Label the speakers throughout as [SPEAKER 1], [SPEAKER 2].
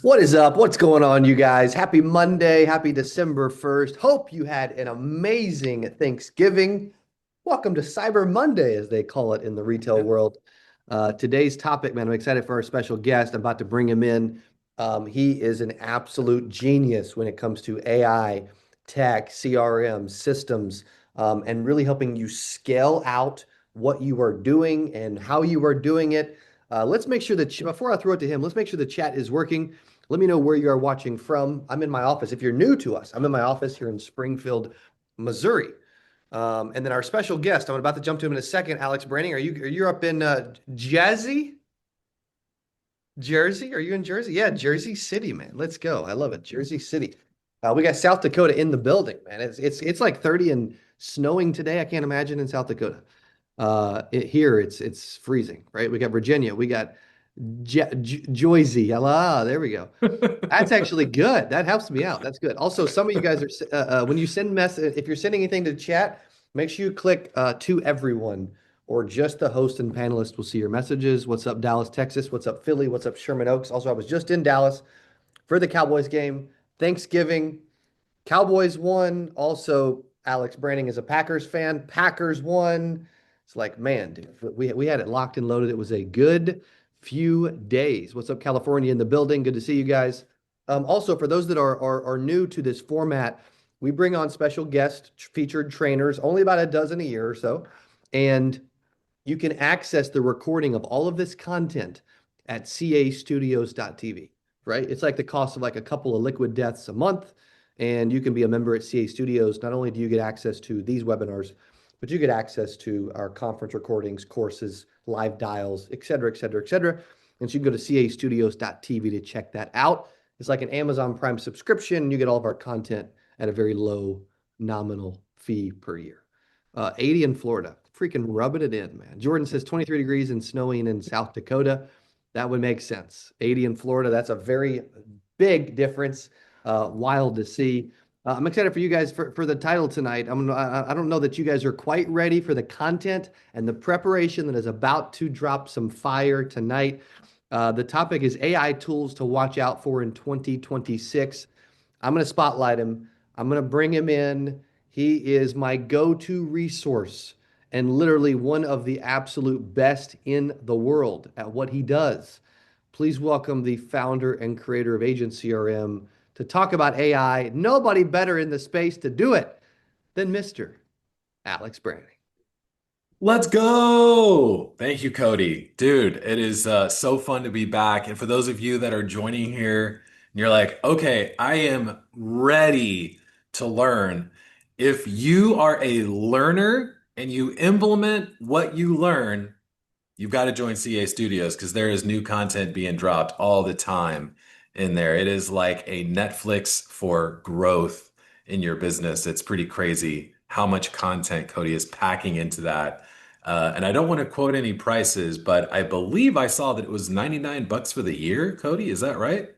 [SPEAKER 1] What is up? What's going on, you guys? Happy Monday. Happy December 1st. Hope you had an amazing Thanksgiving. Welcome to Cyber Monday, as they call it in the retail
[SPEAKER 2] Yeah.
[SPEAKER 1] world. Today's topic, man, I'm excited for our special guest. I'm about to bring him in. He is an absolute genius when it comes to AI, tech, CRM, systems, and really helping you scale out what you are doing and how you are doing it. Let's make sure that before I throw it to him, let's make sure the chat is working. Let me know where you are watching from. I'm in my office. If you're new to us, I'm in my office here in Springfield, Missouri. And then our special guest, I'm about to jump to him in a second. Alex Branning, are you up in Jersey? Are you in Jersey? Yeah, Jersey City, man. Let's go. I love it. Jersey City. We got South Dakota in the building, man. It's like 30 and snowing today. I can't imagine in South Dakota. Here it's freezing, right? We got Virginia. We got Joyzy. Ah, there we go. That's actually good. That helps me out. That's good. Also, some of you guys are when you send if you're sending anything to the chat, make sure you click to everyone or just the host and panelist will see your messages. What's up, Dallas, Texas? What's up, Philly? What's up, Sherman Oaks? Also, I was just in Dallas for the Cowboys game. Thanksgiving. Cowboys won. Also, Alex Branning is a Packers fan. Packers won. It's like, man, dude, we had it locked and loaded. It was a good few days. What's up, California in the building? Good to see you guys. Also, for those that are new to this format, we bring on special guest featured trainers, only about a dozen a year or so, and you can access the recording of all of this content at castudios.tv, right? It's like the cost of like a couple of liquid deaths a month, and you can be a member at CA Studios. Not only do you get access to these webinars, but you get access to our conference recordings, courses, live dials, et cetera, et cetera, et cetera. And so you can go to castudios.tv to check that out. It's like an Amazon Prime subscription. You get all of our content at a very low nominal fee per year. 80 in Florida. Freaking rubbing it in, man. Jordan says 23 degrees and snowing in South Dakota. That would make sense. 80 in Florida. That's a very big difference. Wild to see. I'm excited for you guys for the title tonight. I don't know that you guys are quite ready for the content and the preparation that is about to drop some fire tonight. The topic is AI tools to watch out for in 2026. I'm going to spotlight him. I'm going to bring him in. He is my go-to resource and literally one of the absolute best in the world at what he does. Please welcome the founder and creator of Agent CRM to talk about AI. Nobody better in the space to do it than Mr. Alex Branning.
[SPEAKER 2] Let's go. Thank you, Cody. Dude, it is so fun to be back. And for those of you that are joining here, and you're like, okay, I am ready to learn. If you are a learner and you implement what you learn, you've got to join CA Studios because there is new content being dropped all the time in there. It is like a Netflix for growth in your business. It's pretty crazy how much content Cody is packing into that. And I don't want to quote any prices, but I believe I saw that it was 99 bucks for the year, Cody. Is that right?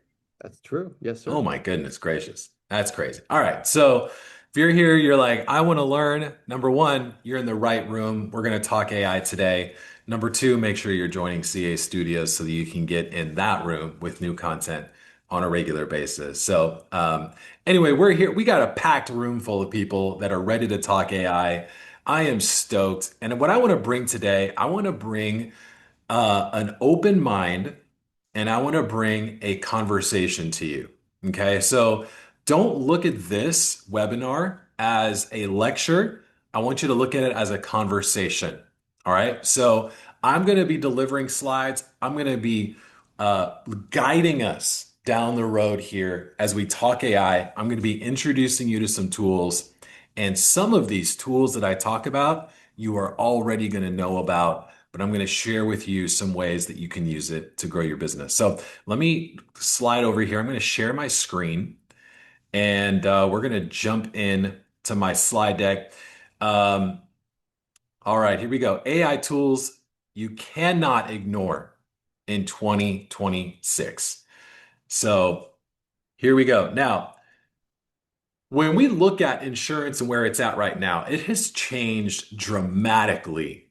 [SPEAKER 1] That's true. Yes,
[SPEAKER 2] Oh
[SPEAKER 1] sir.
[SPEAKER 2] my goodness gracious. That's crazy. All right. So if you're here, you're like, I want to learn. Number one, you're in the right room. We're going to talk AI today. Number two, make sure you're joining CA Studios so that you can get in that room with new content on a regular basis. So, anyway, we're here. We got a packed room full of people that are ready to talk AI. I am stoked. And what I want to bring today, I want to bring an open mind and I want to bring a conversation to you. Okay. So don't look at this webinar as a lecture. I want you to look at it as a conversation. All right. So I'm going to be delivering slides. I'm going to be guiding us down the road here as we talk AI. I'm going to be introducing you to some tools. And some of these tools that I talk about, you are already going to know about, but I'm going to share with you some ways that you can use it to grow your business. So let me slide over here. I'm going to share my screen and we're going to jump in to my slide deck. Um, all right, here we go. AI tools you cannot ignore in 2026. So here we go. Now, when we look at insurance and where it's at right now, it has changed dramatically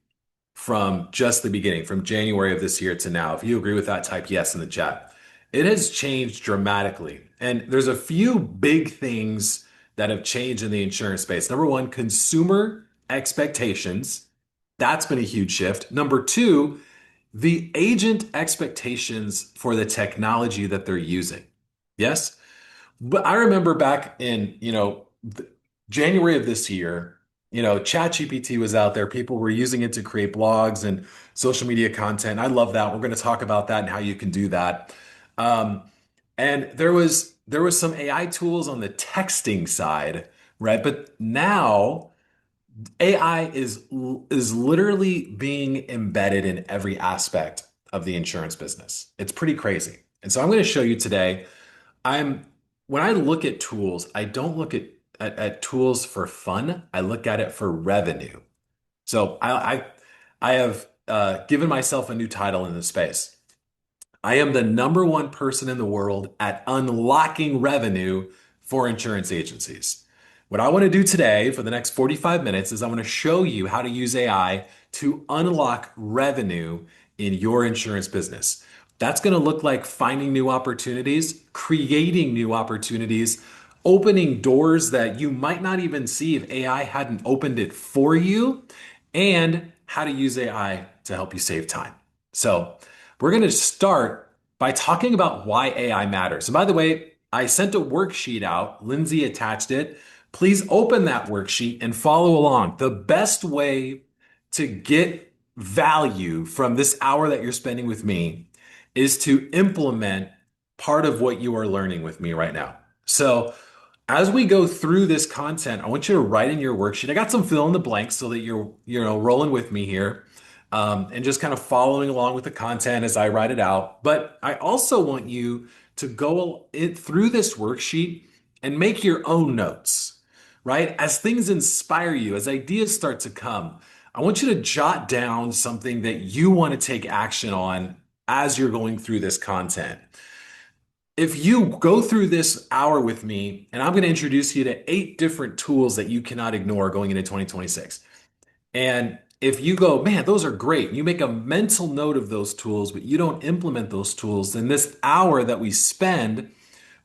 [SPEAKER 2] from just the beginning, from January of this year to now. If you agree with that, type yes in the chat. It has changed dramatically. And there's a few big things that have changed in the insurance space. Number one, consumer expectations. That's been a huge shift. Number two, the agent expectations for the technology that they're using. Yes. But I remember back in, January of this year, ChatGPT was out there. People were using it to create blogs and social media content. I love that. We're going to talk about that and how you can do that. Um, and there was some AI tools on the texting side, right? But now AI is literally being embedded in every aspect of the insurance business. It's pretty crazy. And so I'm going to show you today. I'm When I look at tools, I don't look at tools for fun. I look at it for revenue. So I have given myself a new title in this space. I am the number one person in the world at unlocking revenue for insurance agencies. What I want to do today for the next 45 minutes is I want to show you how to use AI to unlock revenue in your insurance business. That's going to look like finding new opportunities, creating new opportunities, opening doors that you might not even see if AI hadn't opened it for you, and how to use AI to help you save time. So, we're going to start by talking about why AI matters. And by the way, I sent a worksheet out. Lindsay attached it. Please open that worksheet and follow along. The best way to get value from this hour that you're spending with me is to implement part of what you are learning with me right now. So, as we go through this content, I want you to write in your worksheet. I got some fill in the blanks so that you're rolling with me here, and just kind of following along with the content as I write it out. But I also want you to go through this worksheet and make your own notes, right? As things inspire you, as ideas start to come, I want you to jot down something that you want to take action on as you're going through this content. If you go through this hour with me, and I'm going to introduce you to 8 different tools that you cannot ignore going into 2026. And if you go, man, those are great, and you make a mental note of those tools, but you don't implement those tools, then this hour that we spend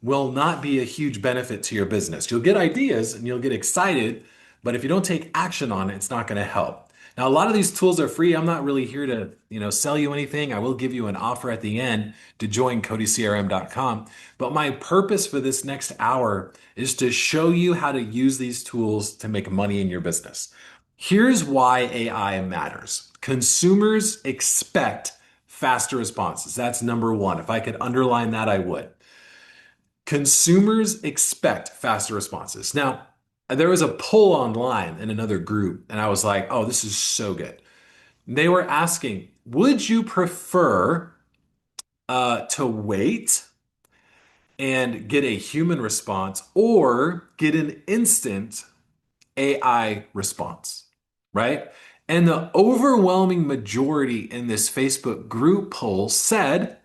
[SPEAKER 2] will not be a huge benefit to your business. You'll get ideas and you'll get excited, but if you don't take action on it, it's not going to help. Now, a lot of these tools are free. I'm not really here to, sell you anything. I will give you an offer at the end to join CodyCRM.com. But my purpose for this next hour is to show you how to use these tools to make money in your business. Here's why AI matters. Consumers expect faster responses. That's number one. If I could underline that, I would. Consumers expect faster responses. Now, there was a poll online in another group, and I was like, oh, this is so good. They were asking, would you prefer to wait and get a human response or get an instant AI response, right? And the overwhelming majority in this Facebook group poll said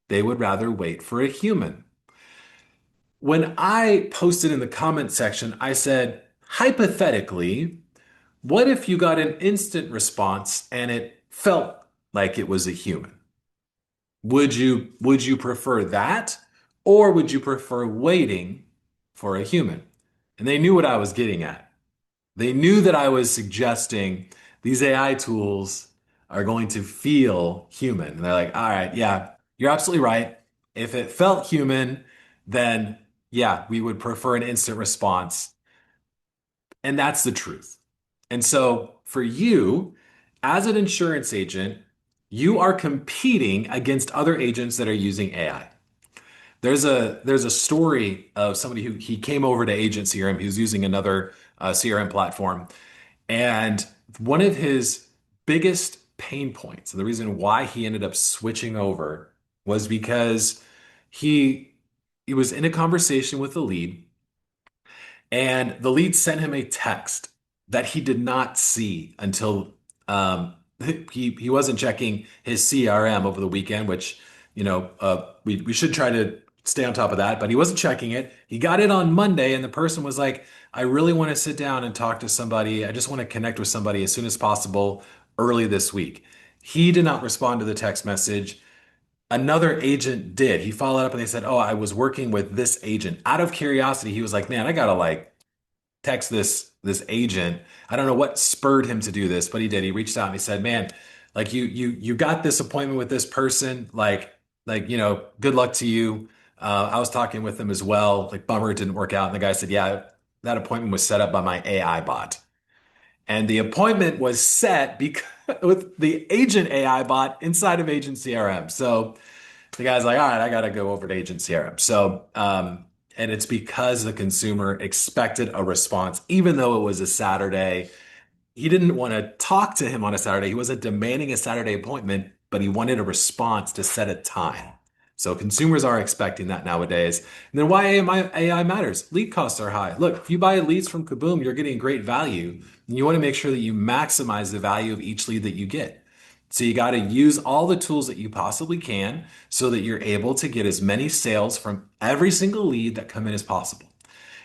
[SPEAKER 2] they would rather wait for a human. When I posted in the comment section, I said, hypothetically, what if you got an instant response and it felt like it was a human? Would you prefer that, or would you prefer waiting for a human? And they knew what I was getting at. They knew that I was suggesting these AI tools are going to feel human. And they're like, all right, yeah, you're absolutely right. If it felt human, then yeah, we would prefer an instant response. And that's the truth. And so for you, as an insurance agent, you are competing against other agents that are using AI. There's a story of somebody who he came over to Agent CRM. He was using another CRM platform, and one of his biggest pain points, and the reason why he ended up switching over, was because he he was in a conversation with the lead, and the lead sent him a text that he did not see until he wasn't checking his CRM over the weekend, which we should try to stay on top of that. But he wasn't checking it. He got it on Monday, and the person was like, "I really want to sit down and talk to somebody. I just want to connect with somebody as soon as possible, early this week." He did not respond to the text message. Another agent did. He followed up and they said, "Oh, I was working with this agent." Out of curiosity, he was like, "Man, I gotta like text this agent." I don't know what spurred him to do this, but he did. He reached out and he said, "Man, like you got this appointment with this person. Good luck to you." I was talking with him as well. Like, bummer it didn't work out. And the guy said, "Yeah, that appointment was set up by my AI bot." And the appointment was set because with the agent AI bot inside of Agent CRM. So the guy's like, "All right, I got to go over to Agent CRM." And it's because the consumer expected a response, even though it was a Saturday. He didn't want to talk to him on a Saturday. He wasn't demanding a Saturday appointment, but he wanted a response to set a time. So consumers are expecting that nowadays. And then why AI matters. Lead costs are high. Look, if you buy leads from Kaboom, you're getting great value. And you want to make sure that you maximize the value of each lead that you get. So you got to use all the tools that you possibly can so that you're able to get as many sales from every single lead that come in as possible.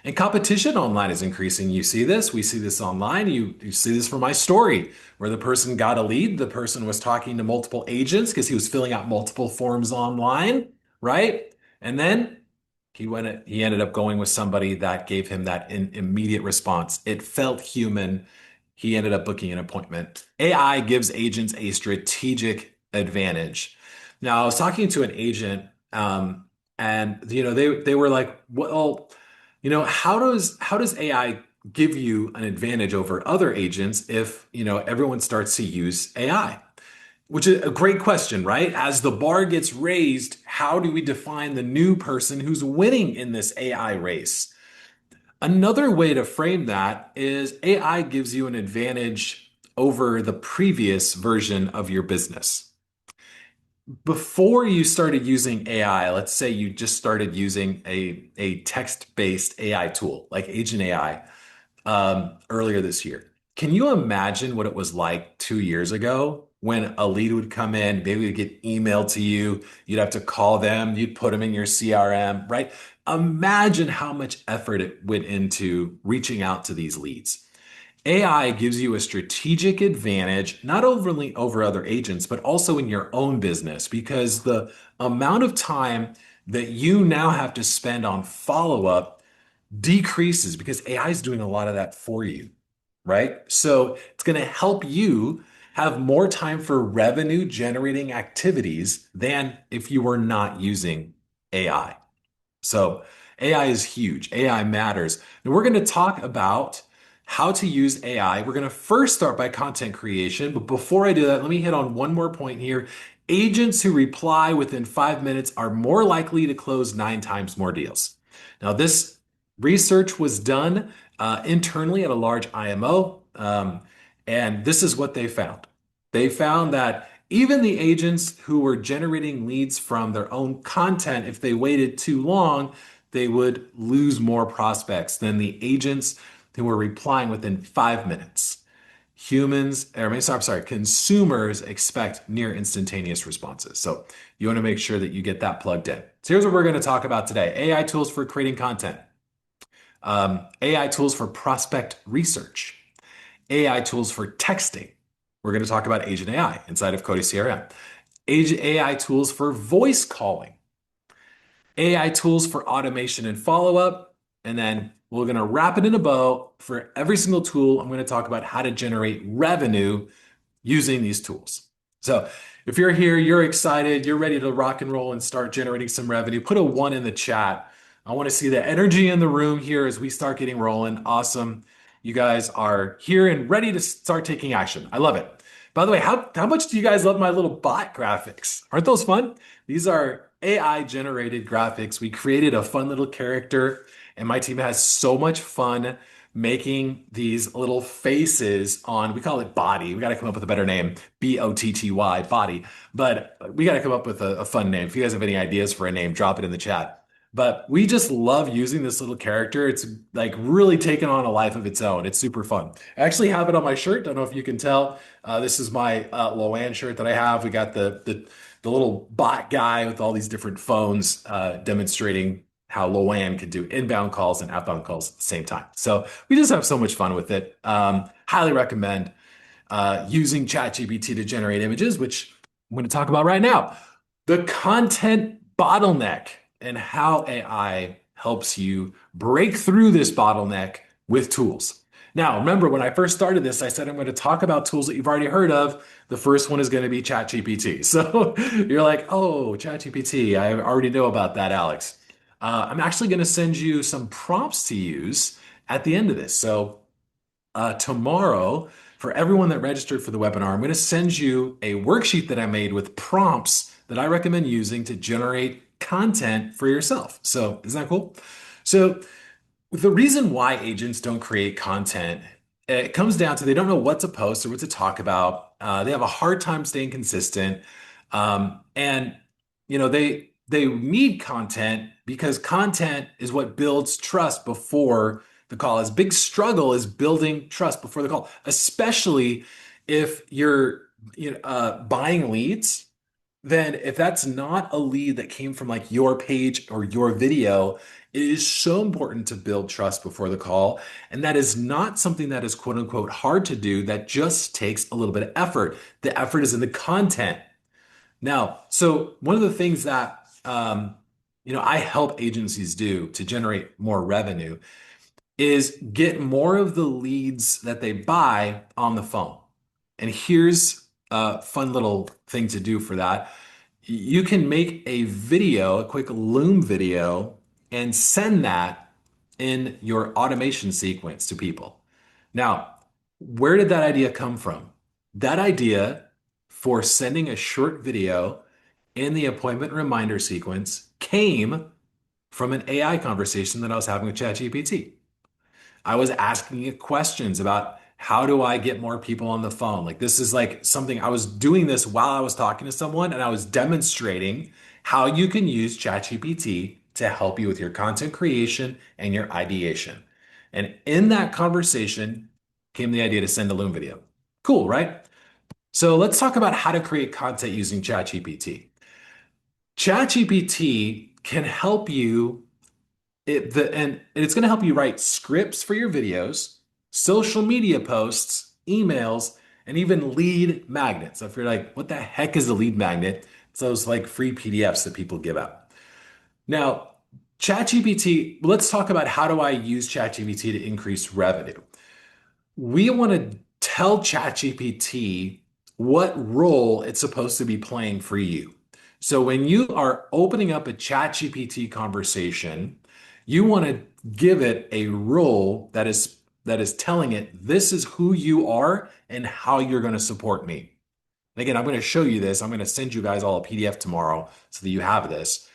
[SPEAKER 2] And competition online is increasing. You see this, we see this online. You see this from my story where the person got a lead. The person was talking to multiple agents because he was filling out multiple forms online, right? And then he ended up going with somebody that gave him that immediate response. It felt human. He ended up booking an appointment. AI gives agents a strategic advantage. Now, I was talking to an agent, and they were like, "Well, how does AI give you an advantage over other agents if everyone starts to use AI?" Which is a great question, right? As the bar gets raised, how do we define the new person who's winning in this AI race? Another way to frame that is AI gives you an advantage over the previous version of your business. Before you started using AI, let's say you just started using a text-based AI tool like Agent AI earlier this year. Can you imagine what it was like 2 years ago when a lead would come in, maybe it'd get emailed to you, you'd have to call them, you'd put them in your CRM, right? Imagine how much effort it went into reaching out to these leads. AI gives you a strategic advantage, not only over other agents, but also in your own business, because the amount of time that you now have to spend on follow up decreases because AI is doing a lot of that for you, right? So it's going to help you have more time for revenue generating activities than if you were not using AI. So AI is huge. AI matters. And we're going to talk about how to use AI. We're going to first start by content creation. But before I do that, let me hit on one more point here. Agents who reply within 5 minutes are more likely to close 9 times more deals. Now, this research was done internally at a large IMO, and this is what they found. They found that even the agents who were generating leads from their own content, if they waited too long, they would lose more prospects than the agents who were replying within 5 minutes. Consumers expect near instantaneous responses. So you want to make sure that you get that plugged in. So here's what we're going to talk about today. AI tools for creating content. AI tools for prospect research. AI tools for texting. We're going to talk about Agent AI inside of Cody CRM. Agent AI tools for voice calling. AI tools for automation and follow-up. And then we're going to wrap it in a bow. For every single tool, I'm going to talk about how to generate revenue using these tools. So if you're here, you're excited, you're ready to rock and roll and start generating some revenue, put a 1 in the chat. I want to see the energy in the room here as we start getting rolling. Awesome. You guys are here and ready to start taking action. I love it. By the way, how much do you guys love my little bot graphics? Aren't those fun? These are AI generated graphics. We created a fun little character, and my team has so much fun making these little faces on, we call it body. We got to come up with a better name, BOTTY, body. But we got to come up with a fun name. If you guys have any ideas for a name, drop it in the chat. But we just love using this little character. It's like really taken on a life of its own. It's super fun. I actually have it on my shirt. Don't know if you can tell. This is my LOANNE shirt that I have. We got the little bot guy with all these different phones demonstrating how LOANNE can do inbound calls and outbound calls at the same time. So we just have so much fun with it. Highly recommend using ChatGPT to generate images, which I'm going to talk about right now. The content bottleneck and how AI helps you break through this bottleneck with tools. Now, remember when I first started this, I said I'm going to talk about tools that you've already heard of. The first one is going to be ChatGPT. So you're like, oh, ChatGPT, I already know about that, Alex. I'm actually going to send you some prompts to use at the end of this. So tomorrow, for everyone that registered for the webinar, I'm going to send you a worksheet that I made with prompts that I recommend using to generate content for yourself. So, isn't that cool? So, the reason why agents don't create content, it comes down to they don't know what to post or what to talk about. They have a hard time staying consistent, and they need content because content is what builds trust before the call. His big struggle is building trust before the call, especially if you're buying leads. Then if that's not a lead that came from like your page or your video, it is so important to build trust before the call. And that is not something that is quote unquote hard to do. That just takes a little bit of effort. The effort is in the content. Now, so one of the things that I help agencies do to generate more revenue is get more of the leads that they buy on the phone. And here's a fun little thing to do for that. You can make a video, a quick Loom video, and send that in your automation sequence to people. Now, where did that idea come from? That idea for sending a short video in the appointment reminder sequence came from an AI conversation that I was having with ChatGPT. I was asking it questions about how do I get more people on the phone? Like this is like something I was doing this while I was talking to someone and I was demonstrating how you can use ChatGPT to help you with your content creation and your ideation. And in that conversation came the idea to send a Loom video. Cool, right? So let's talk about how to create content using ChatGPT. ChatGPT can help you and it's going to help you write scripts for your videos, social media posts, emails, and even lead magnets. So if you're like, what the heck is a lead magnet? It's those like free PDFs that people give out. Now, ChatGPT, let's talk about how do I use ChatGPT to increase revenue. We want to tell ChatGPT what role it's supposed to be playing for you. So when you are opening up a ChatGPT conversation, you want to give it a role that is telling it this is who you are and how you're going to support me. And again, I'm going to show you this. I'm going to send you guys all a PDF tomorrow so that you have this.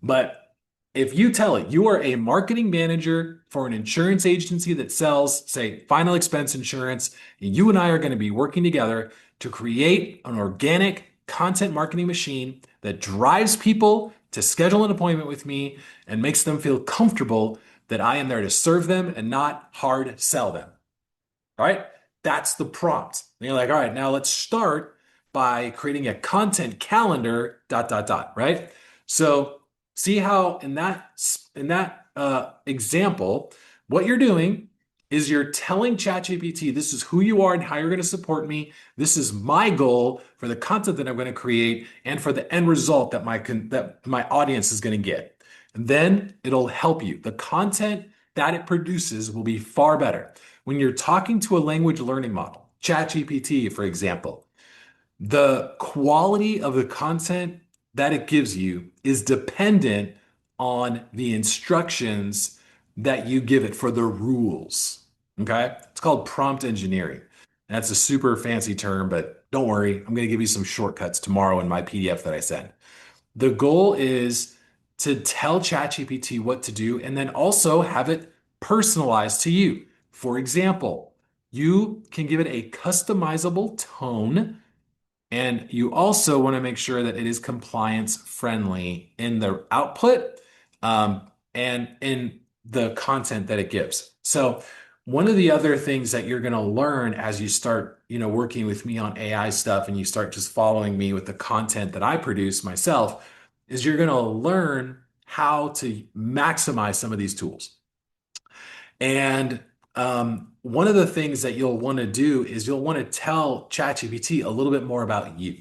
[SPEAKER 2] But if you tell it you are a marketing manager for an insurance agency that sells, say, final expense insurance, and you and I are going to be working together to create an organic content marketing machine that drives people to schedule an appointment with me and makes them feel comfortable that I am there to serve them and not hard sell them. All right, that's the prompt. And you're like, all right, now let's start by creating a content calendar, dot, dot, dot, right? So see how in that example, what you're doing is you're telling ChatGPT, this is who you are and how you're going to support me. This is my goal for the content that I'm going to create and for the end result that my audience is going to get. And then it'll help you. The content that it produces will be far better. When you're talking to a language learning model, ChatGPT, for example, the quality of the content that it gives you is dependent on the instructions that you give it for the rules. Okay? It's called prompt engineering. That's a super fancy term, but don't worry, I'm going to give you some shortcuts tomorrow in my PDF that I send. The goal is to tell ChatGPT what to do and then also have it personalized to you. For example, you can give it a customizable tone and you also want to make sure that it is compliance friendly in the output and in the content that it gives. So one of the other things that you're going to learn as you start, working with me on AI stuff and you start just following me with the content that I produce myself is you're going to learn how to maximize some of these tools. And one of the things that you'll want to do is you'll want to tell ChatGPT a little bit more about you,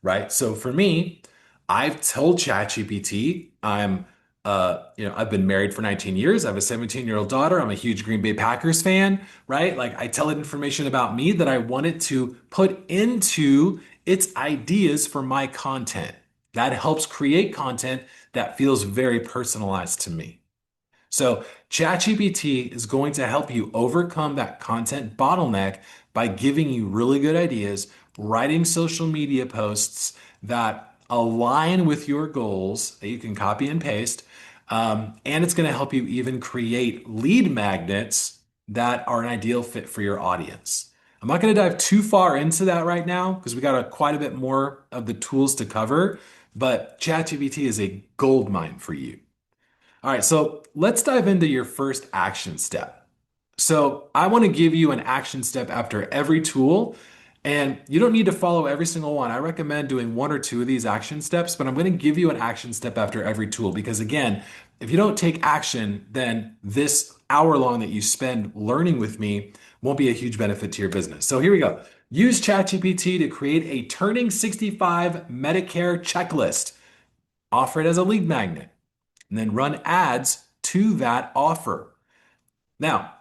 [SPEAKER 2] right? So for me, I've told ChatGPT I've been married for 19 years. I have a 17-year-old daughter. I'm a huge Green Bay Packers fan, right? Like I tell it information about me that I want it to put into its ideas for my content. That helps create content that feels very personalized to me. So ChatGPT is going to help you overcome that content bottleneck by giving you really good ideas, writing social media posts that align with your goals that you can copy and paste. And it's going to help you even create lead magnets that are an ideal fit for your audience. I'm not going to dive too far into that right now because we got quite a bit more of the tools to cover, but ChatGPT is a gold mine for you. All right, so let's dive into your first action step. So I want to give you an action step after every tool, and you don't need to follow every single one. I recommend doing one or two of these action steps, but I'm going to give you an action step after every tool because, again, if you don't take action, then this hour long that you spend learning with me won't be a huge benefit to your business. So here we go. Use ChatGPT to create a turning 65 Medicare checklist. Offer it as a lead magnet and then run ads to that offer. Now,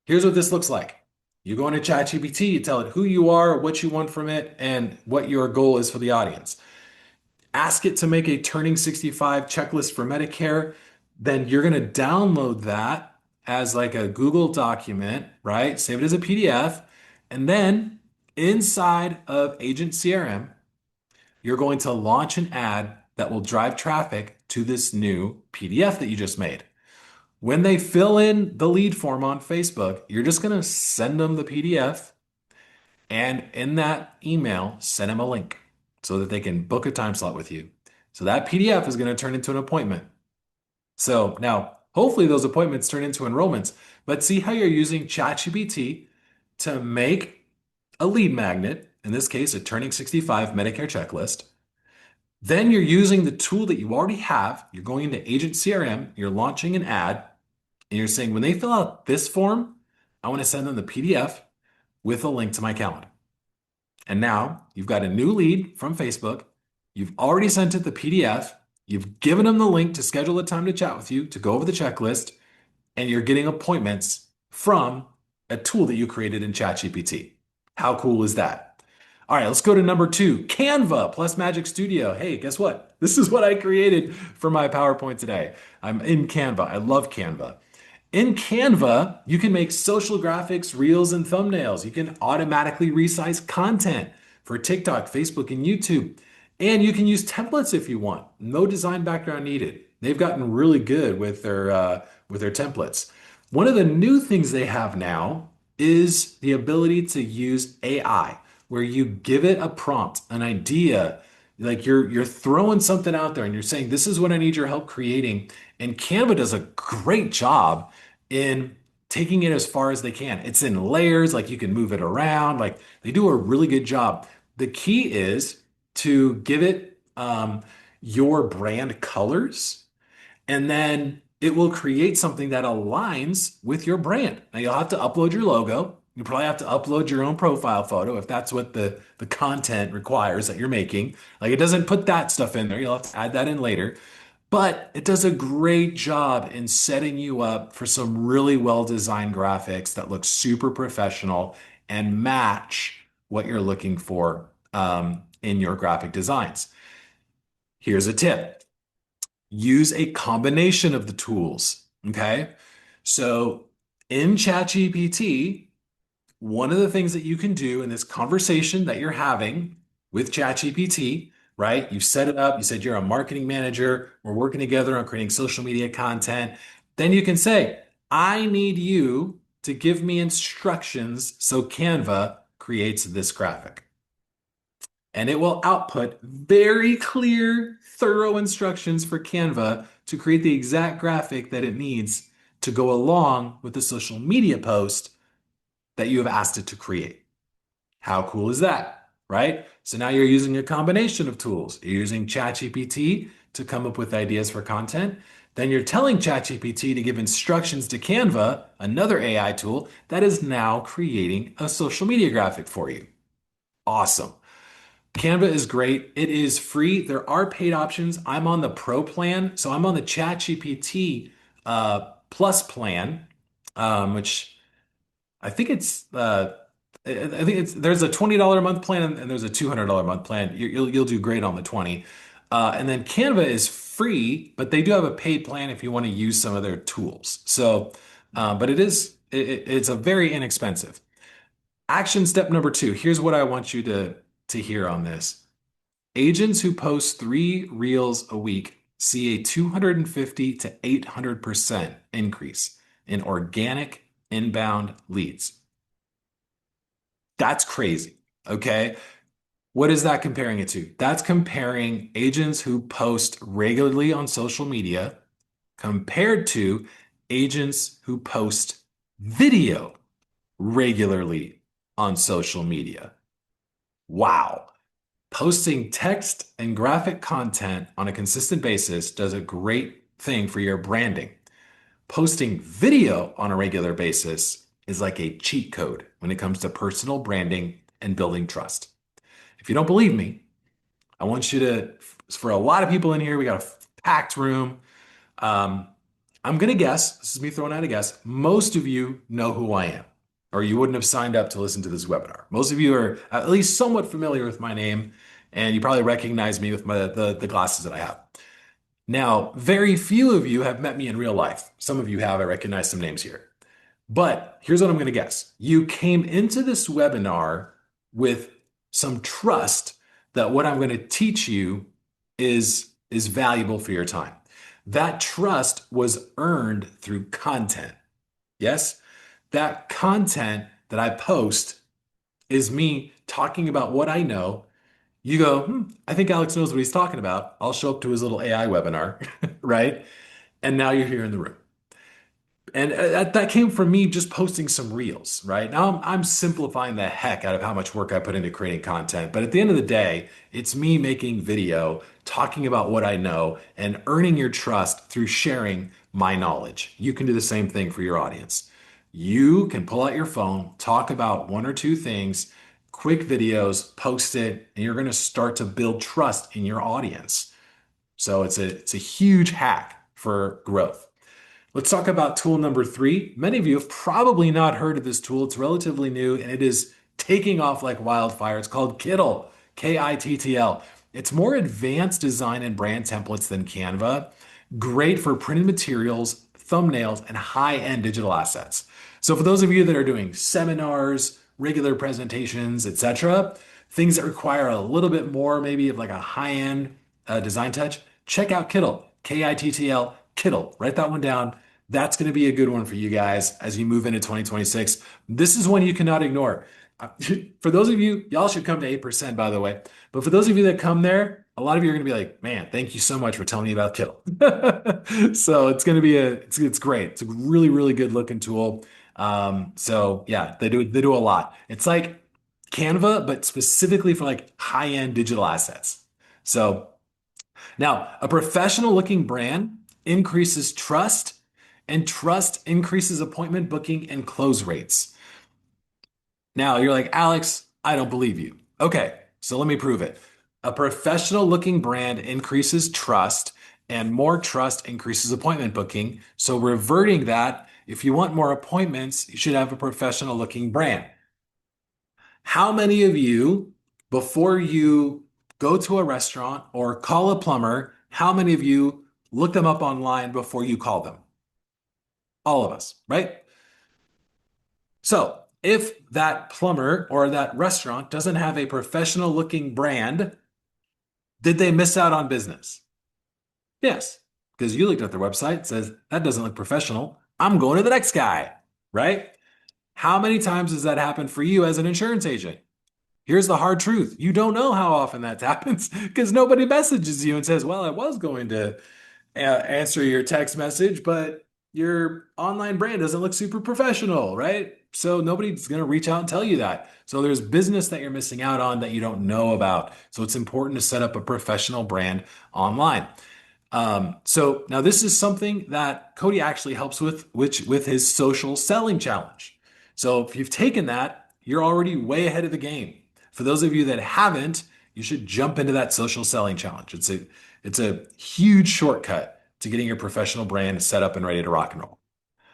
[SPEAKER 2] here's what this looks like. You go into ChatGPT, you tell it who you are, what you want from it, and what your goal is for the audience. Ask it to make a turning 65 checklist for Medicare. Then you're going to download that as like a Google document, right? Save it as a PDF. And then inside of Agent CRM, you're going to launch an ad that will drive traffic to this new PDF that you just made. When they fill in the lead form on Facebook, you're just going to send them the PDF and in that email, send them a link so that they can book a time slot with you. So that PDF is going to turn into an appointment. So now, hopefully, those appointments turn into enrollments, but see how you're using ChatGPT to make a lead magnet, in this case, a turning 65 Medicare checklist. Then you're using the tool that you already have. You're going into Agent CRM, you're launching an ad, and you're saying, when they fill out this form, I want to send them the PDF with a link to my calendar. And now you've got a new lead from Facebook. You've already sent it the PDF. You've given them the link to schedule a time to chat with you to go over the checklist, and you're getting appointments from a tool that you created in ChatGPT. How cool is that? All right, let's go to number 2, Canva plus Magic Studio. Hey, guess what? This is what I created for my PowerPoint today. I'm in Canva. I love Canva. In Canva, you can make social graphics, reels, and thumbnails. You can automatically resize content for TikTok, Facebook, and YouTube. And you can use templates if you want. No design background needed. They've gotten really good with their templates. One of the new things they have now is the ability to use AI, where you give it a prompt, an idea, like you're throwing something out there and you're saying, this is what I need your help creating. And Canva does a great job in taking it as far as they can. It's in layers, like you can move it around, like they do a really good job. The key is to give it your brand colors, and then it will create something that aligns with your brand. Now you'll have to upload your logo. You probably have to upload your own profile photo if that's what the content requires that you're making. Like it doesn't put that stuff in there. You'll have to add that in later. But it does a great job in setting you up for some really well-designed graphics that look super professional and match what you're looking for in your graphic designs. Here's a tip. Use a combination of the tools, okay? So in ChatGPT, one of the things that you can do in this conversation that you're having with ChatGPT, right? You've set it up. You said you're a marketing manager. We're working together on creating social media content. Then you can say, I need you to give me instructions so Canva creates this graphic. And it will output very clear, thorough instructions for Canva to create the exact graphic that it needs to go along with the social media post that you have asked it to create. How cool is that, right? So now you're using a combination of tools. You're using ChatGPT to come up with ideas for content. Then you're telling ChatGPT to give instructions to Canva, another AI tool that is now creating a social media graphic for you. Awesome. Canva is great. It is free. There are paid options. I'm on the pro plan. So I'm on the ChatGPT plus plan, which I think I think there's a $20 a month plan and there's a $200 a month plan. You'll do great on the 20. And then Canva is free, but they do have a paid plan if you want to use some of their tools. So, but it's a very inexpensive. Action step number two. Here's what I want you to hear on this. Agents who post 3 reels a week see a 250 to 800% increase in organic inbound leads. That's crazy. Okay. What is that comparing it to? That's comparing agents who post regularly on social media compared to agents who post video regularly on social media. Wow. Posting text and graphic content on a consistent basis does a great thing for your branding. Posting video on a regular basis is like a cheat code when it comes to personal branding and building trust. If you don't believe me, I want you to, for a lot of people in here, we got a packed room. I'm going to guess, this is me throwing out a guess, most of you know who I am, or you wouldn't have signed up to listen to this webinar. Most of you are at least somewhat familiar with my name, and you probably recognize me with the glasses that I have. Now, very few of you have met me in real life. Some of you have, I recognize some names here. But here's what I'm going to guess. You came into this webinar with some trust that what I'm going to teach you is valuable for your time. That trust was earned through content. Yes? That content that I post is me talking about what I know. You go, I think Alex knows what he's talking about. I'll show up to his little AI webinar, right? And now you're here in the room. And that came from me just posting some reels, right? Now I'm simplifying the heck out of how much work I put into creating content. But at the end of the day, it's me making video, talking about what I know, and earning your trust through sharing my knowledge. You can do the same thing for your audience. You can pull out your phone, talk about 1 or 2 things, quick videos, post it, and you're going to start to build trust in your audience. So it's a huge hack for growth. Let's talk about tool number 3. Many of you have probably not heard of this tool. It's relatively new and it is taking off like wildfire. It's called Kittl, Kittl. It's more advanced design and brand templates than Canva. Great for printed materials, thumbnails, and high-end digital assets. So for those of you that are doing seminars, regular presentations, etc., things that require a little bit more maybe of like a high-end design touch, check out Kittl, Kittl, Kittl. Write that one down. That's going to be a good one for you guys as you move into 2026. This is one you cannot ignore. For those of you, y'all should come to 8%, by the way. But for those of you that come there, a lot of you are going to be like, man, thank you so much for telling me about Kittl. So it's going to be it's great. It's a really, really good looking tool. So yeah, they do a lot. It's like Canva, but specifically for like high-end digital assets. So now a professional looking brand increases trust, and trust increases appointment booking and close rates. Now you're like, Alex, I don't believe you. Okay, so let me prove it. A professional looking brand increases trust, and more trust increases appointment booking. So reverting that, if you want more appointments, you should have a professional looking brand. How many of you, before you go to a restaurant or call a plumber, how many of you look them up online before you call them? All of us, right? So if that plumber or that restaurant doesn't have a professional looking brand, did they miss out on business? Yes, because you looked at their website, it says that doesn't look professional. I'm going to the next guy, right? How many times does that happen for you as an insurance agent? Here's the hard truth. You don't know how often that happens because nobody messages you and says, well, I was going to answer your text message, but your online brand doesn't look super professional, right? So nobody's going to reach out and tell you that. So there's business that you're missing out on that you don't know about. So it's important to set up a professional brand online. So now this is something that Cody actually helps with, with his social selling challenge. So if you've taken that, you're already way ahead of the game. For those of you that haven't, you should jump into that social selling challenge. It's a huge shortcut to getting your professional brand set up and ready to rock and roll.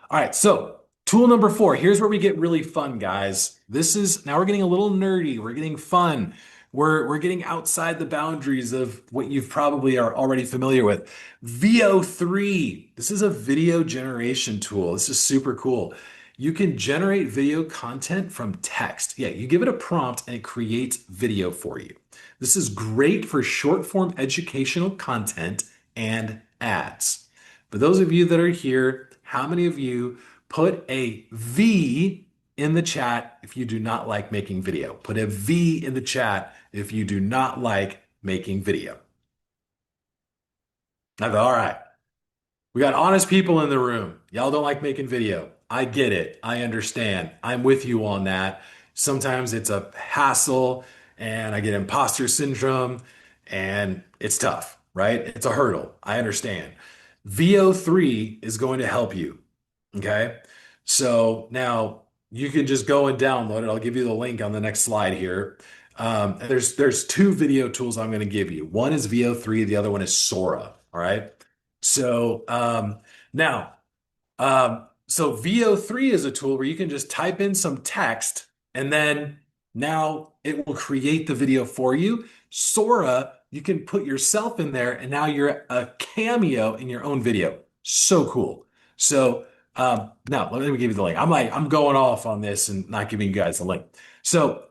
[SPEAKER 2] All right, so tool number 4. Here's where we get really fun, guys. This is now we're getting a little nerdy. We're getting fun. We're getting outside the boundaries of what you've probably are already familiar with. VO3. This is a video generation tool. This is super cool. You can generate video content from text. Yeah, you give it a prompt and it creates video for you. This is great for short form educational content and ads. For those of you that are here, how many of you put a V in the chat if you do not like making video? Put a V in the chat if you do not like making video. All right. We got honest people in the room. Y'all don't like making video. I get it. I understand. I'm with you on that. Sometimes it's a hassle and I get imposter syndrome and it's tough, right? It's a hurdle. I understand. VO3 is going to help you. Okay. So now you can just go and download it. I'll give you the link on the next slide here. There's 2 video tools I'm going to give you. One is VO3, the other one is Sora. All right. So now, so VO3 is a tool where you can just type in some text and then now it will create the video for you. Sora, you can put yourself in there and now you're a cameo in your own video. So cool. So now let me give you the link. I'm going off on this and not giving you guys the link. So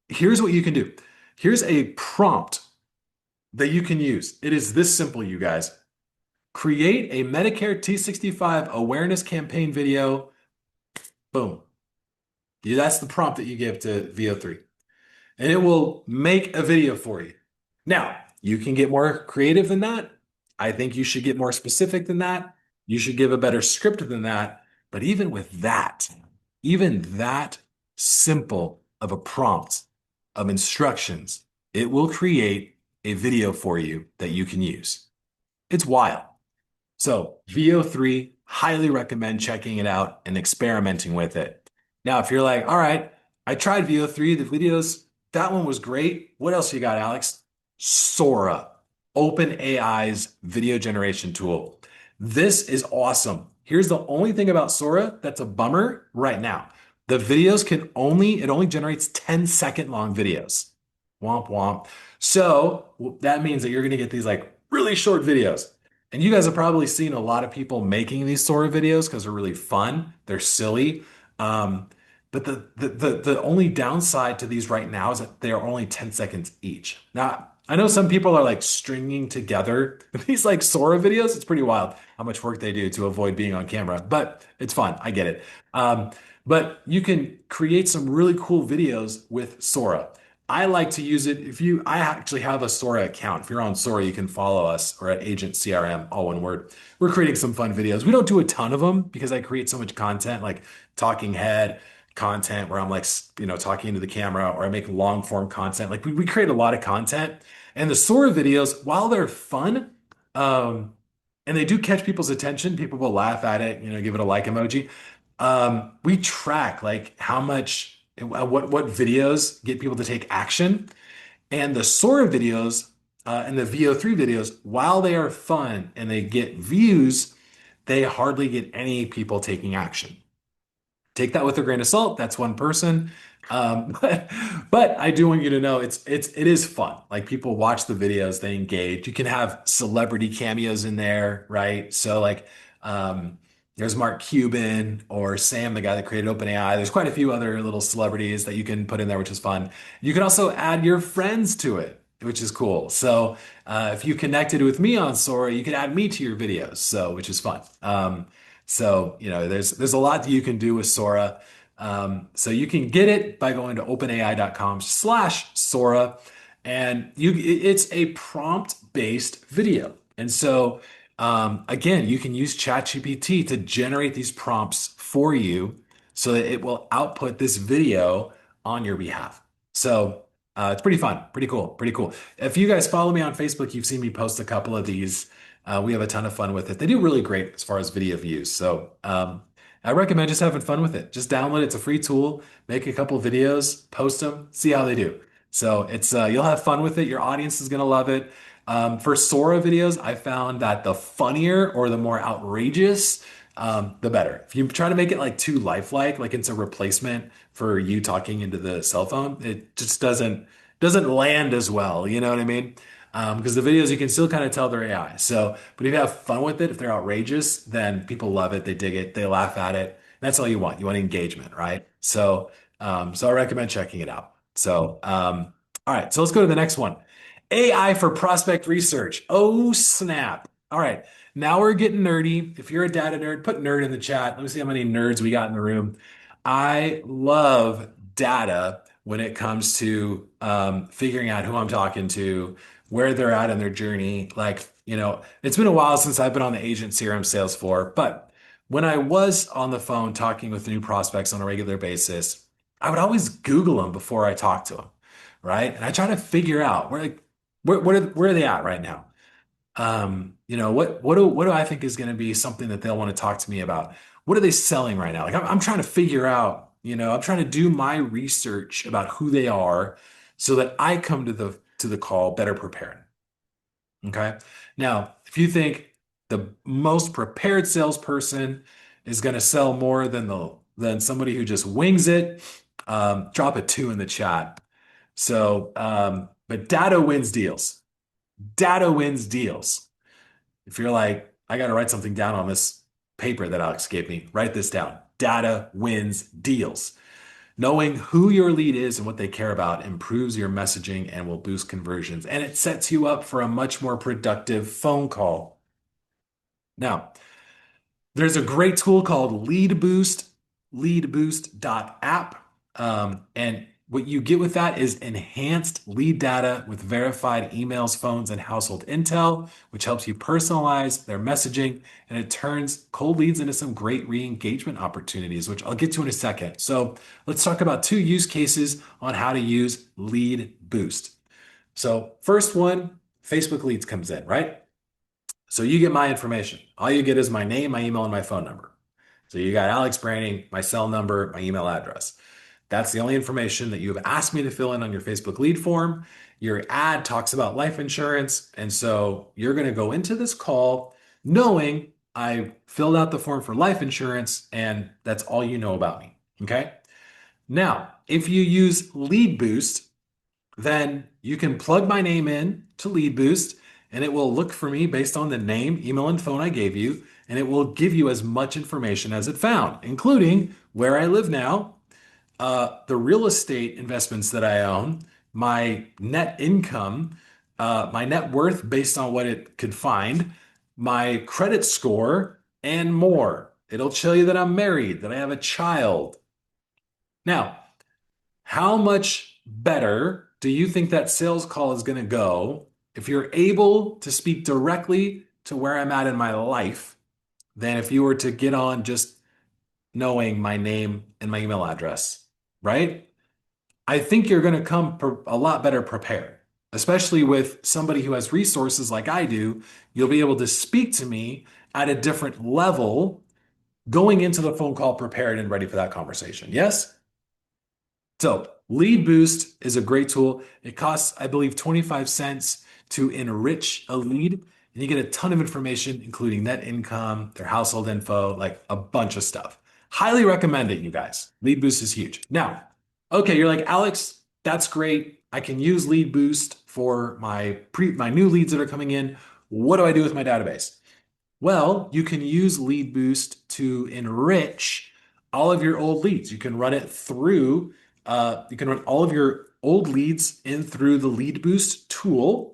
[SPEAKER 2] here's what you can do. Here's a prompt that you can use. It is this simple, you guys. Create a Medicare T65 awareness campaign video. Boom. Yeah, that's the prompt that you give to VO3. And it will make a video for you. Now, you can get more creative than that. I think you should get more specific than that. You should give a better script than that. But even with that, even that simple of a prompt of instructions, it will create a video for you that you can use. It's wild. So VO3, highly recommend checking it out and experimenting with it. Now, if you're like, all right, I tried VO3, the videos, that one was great. What else you got, Alex? Sora, OpenAI's video generation tool. This is awesome. Here's the only thing about Sora that's a bummer right now. The videos it only generates 10-second long videos. Womp womp. So that means that you're going to get these like really short videos. And you guys have probably seen a lot of people making these Sora videos because they're really fun. They're silly. But the only downside to these right now is that they are only 10 seconds each. Now, I know some people are like stringing together these like Sora videos. It's pretty wild how much work they do to avoid being on camera, but it's fun. I get it. But you can create some really cool videos with Sora. I like to use it. I actually have a Sora account. If you're on Sora, you can follow us or at Agent CRM, all one word. We're creating some fun videos. We don't do a ton of them because I create so much content, like talking head content where I'm like, talking into the camera, or I make long form content. Like we create a lot of content, and the Sora videos, while they're fun, and they do catch people's attention, people will laugh at it, give it a like emoji. We track like how much, what videos get people to take action. And the Sora videos and the VO3 videos, while they are fun and they get views, they hardly get any people taking action. Take that with a grain of salt. That's one person. But I do want you to know it is fun. Like people watch the videos, they engage. You can have celebrity cameos in there, right? So like there's Mark Cuban or Sam, the guy that created OpenAI. There's quite a few other little celebrities that you can put in there, which is fun. You can also add your friends to it, which is cool. So if you connected with me on Sora, you can add me to your videos, which is fun. There's a lot that you can do with Sora. So you can get it by going to openai.com/Sora, and it's a prompt-based video. And so again, you can use ChatGPT to generate these prompts for you so that it will output this video on your behalf. So it's pretty fun, pretty cool, pretty cool. If you guys follow me on Facebook, you've seen me post a couple of these. We have a ton of fun with it. They do really great as far as video views. So I recommend just having fun with it. Just download it. It's a free tool. Make a couple videos, post them, see how they do. So it's you'll have fun with it. Your audience is gonna love it. For Sora videos, I found that the funnier or the more outrageous, the better. If you try to make it like too lifelike, like it's a replacement for you talking into the cell phone, it just doesn't land as well. You know what I mean? Because the videos you can still kind of tell they're AI. So, but if you have fun with it, if they're outrageous, then people love it, they dig it, they laugh at it. That's all you want. You want engagement, right? So I recommend checking it out. All right, so let's go to the next one. AI for prospect research. Oh, snap. All right, now we're getting nerdy. If you're a data nerd, put nerd in the chat. Let me see how many nerds we got in the room. I love data when it comes to figuring out who I'm talking to, where they're at in their journey. Like, it's been a while since I've been on the agent CRM sales floor, but when I was on the phone talking with new prospects on a regular basis, I would always Google them before I talked to them, right? And I try to figure out where are they at right now? What do I think is going to be something that they'll want to talk to me about? What are they selling right now? Like I'm trying to figure out, I'm trying to do my research about who they are so that I come to the call better prepared. Okay. Now, if you think the most prepared salesperson is going to sell more than somebody who just wings it, drop a 2 in the chat. But data wins deals. Data wins deals. If you're like, I got to write something down on this paper that Alex gave me, write this down. Data wins deals. Knowing who your lead is and what they care about improves your messaging and will boost conversions, and it sets you up for a much more productive phone call. Now, there's a great tool called Lead Boost, leadboost.app. And what you get with that is enhanced lead data with verified emails, phones, and household intel, which helps you personalize their messaging and it turns cold leads into some great re-engagement opportunities, which I'll get to in a second. So let's talk about 2 use cases on how to use Lead Boost. So first one, Facebook leads comes in, right? So you get my information. All you get is my name, my email, and my phone number. So you got Alex Branning, my cell number, my email address. That's the only information that you have asked me to fill in on your Facebook lead form. Your ad talks about life insurance. And so you're going to go into this call knowing I filled out the form for life insurance and that's all you know about me. Okay. Now, if you use Lead Boost, then you can plug my name in to Lead Boost and it will look for me based on the name, email, and phone I gave you. And it will give you as much information as it found, including where I live now, the real estate investments that I own, my net income, my net worth based on what it could find, my credit score, and more. It'll tell you that I'm married, that I have a child. Now, how much better do you think that sales call is going to go if you're able to speak directly to where I'm at in my life than if you were to get on just knowing my name and my email address, right? I think you're going to come a lot better prepared, especially with somebody who has resources like I do. You'll be able to speak to me at a different level going into the phone call prepared and ready for that conversation. Yes? So Lead Boost is a great tool. It costs, I believe, 25 cents to enrich a lead. And you get a ton of information, including net income, their household info, like a bunch of stuff. Highly recommend it, you guys. Lead Boost is huge. Now, okay, you're like, Alex, that's great. I can use Lead Boost for my new leads that are coming in. What do I do with my database? Well, you can use Lead Boost to enrich all of your old leads. You can run it through, you can run all of your old leads in through the Lead Boost tool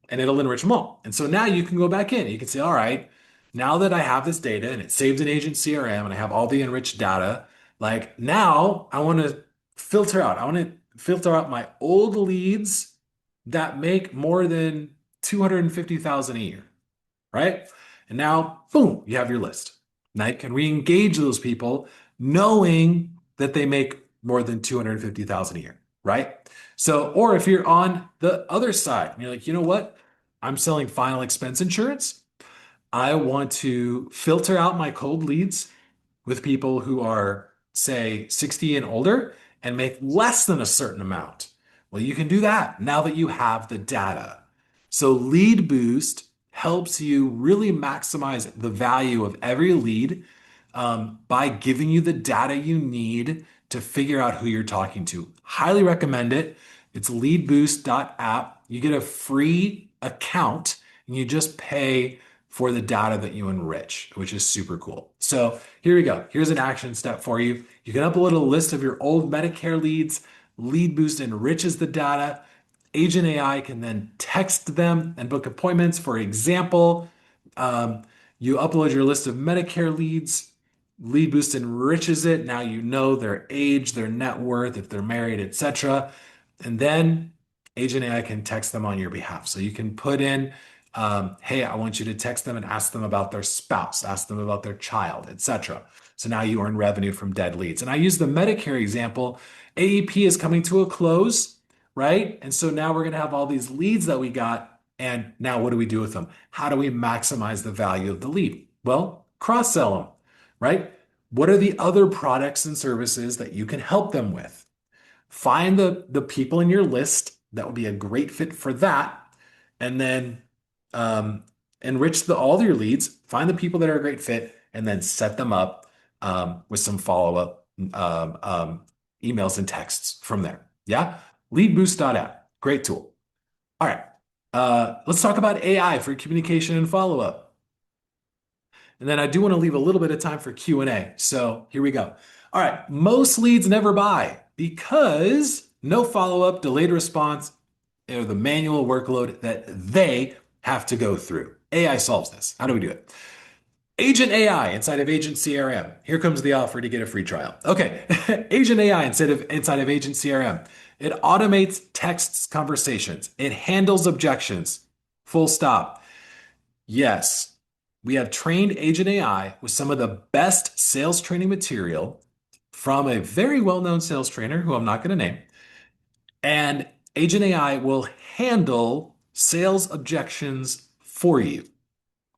[SPEAKER 2] and it'll enrich them all. And so now you can go back in. You can say, all right, now that I have this data and it's saved in Agent CRM and I have all the enriched data, like now I want to filter out. I want to filter out my old leads that make more than 250,000 a year, right? And now, boom, you have your list. Now you can re-engage those people knowing that they make more than 250,000 a year, right? So, or if you're on the other side, and you're like, you know what? I'm selling final expense insurance. I want to filter out my cold leads with people who are, say, 60 and older and make less than a certain amount. Well, you can do that now that you have the data. So Lead Boost helps you really maximize the value of every lead by giving you the data you need to figure out who you're talking to. Highly recommend it. It's leadboost.app. You get a free account and you just pay for the data that you enrich, which is super cool. So here we go. Here's an action step for you. You can upload a list of your old Medicare leads. Lead Boost enriches the data. Agent AI can then text them and book appointments. For example, you upload your list of Medicare leads. Lead Boost enriches it. Now you know their age, their net worth, if they're married, etc. And then Agent AI can text them on your behalf. So you can put in, hey, I want you to text them and ask them about their spouse, ask them about their child, etc. So now you earn revenue from dead leads. And I use the Medicare example. AEP is coming to a close, right? And so now we're going to have all these leads that we got. And now what do we do with them? How do we maximize the value of the lead? Well, cross-sell them, right? What are the other products and services that you can help them with? Find the people in your list that would be a great fit for that, and then enrich all your leads, find the people that are a great fit, and then set them up with some follow-up emails and texts from there. Yeah? Leadboost.app. Great tool. All right. Let's talk about AI for communication and follow-up. And then I do want to leave a little bit of time for Q&A. So here we go. All right. Most leads never buy because no follow-up, delayed response, or the manual workload that they have to go through. AI solves this. How do we do it? Agent AI inside of Agent CRM. Here comes the offer to get a free trial. Okay, Agent AI inside of Agent CRM. It automates texts, conversations. It handles objections. Full stop. Yes, we have trained Agent AI with some of the best sales training material from a very well-known sales trainer who I'm not going to name. And Agent AI will handle sales objections for you.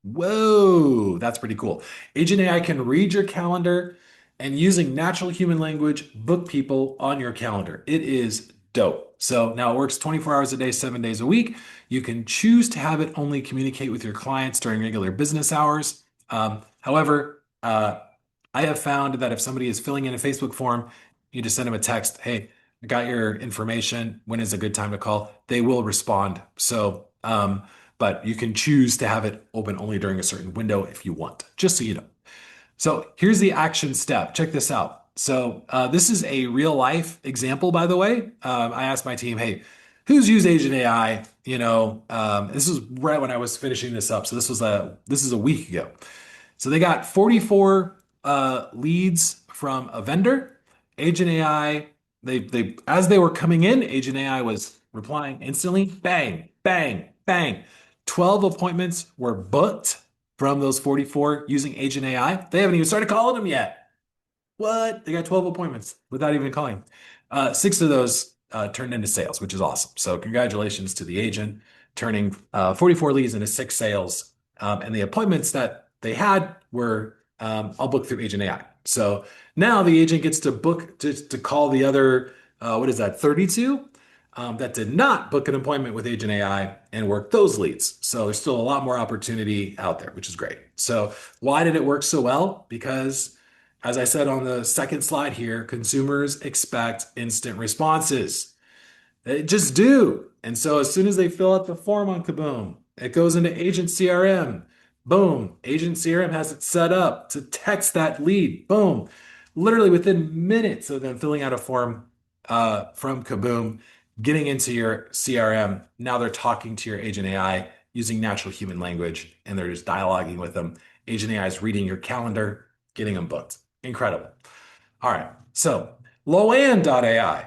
[SPEAKER 2] Whoa, that's pretty cool. Agent AI can read your calendar and using natural human language, book people on your calendar. It is dope. So now it works 24 hours a day, 7 days a week. You can choose to have it only communicate with your clients during regular business hours. However, I have found that if somebody is filling in a Facebook form, you just send them a text, hey, I got your information. When is a good time to call? They will respond. So, but you can choose to have it open only during a certain window if you want, just so you know. So here's the action step. Check this out. So this is a real life example, by the way. I asked my team, hey, who's used Agent AI? This was right when I was finishing this up. So this is a week ago. So they got 44 leads from a vendor. Agent AI, they as they were coming in, Agent AI was replying instantly. Bang, bang, bang. 12 appointments were booked from those 44 using Agent AI. They haven't even started calling them yet. What? They got 12 appointments without even calling. 6 of those turned into sales, which is awesome. So congratulations to the agent turning 44 leads into 6 sales. And the appointments that they had were all booked through Agent AI. So now the agent gets to book to call the other, 32 that did not book an appointment with Agent AI and work those leads. So there's still a lot more opportunity out there, which is great. So why did it work so well? Because as I said on the second slide here, consumers expect instant responses. They just do. And so as soon as they fill out the form on Kaboom, it goes into Agent CRM. Boom. Agent CRM has it set up to text that lead. Boom. Literally within minutes of them filling out a form from Kaboom, getting into your CRM. Now they're talking to your Agent AI using natural human language and they're just dialoguing with them. Agent AI is reading your calendar, getting them booked. Incredible. All right. So LOANNE.ai.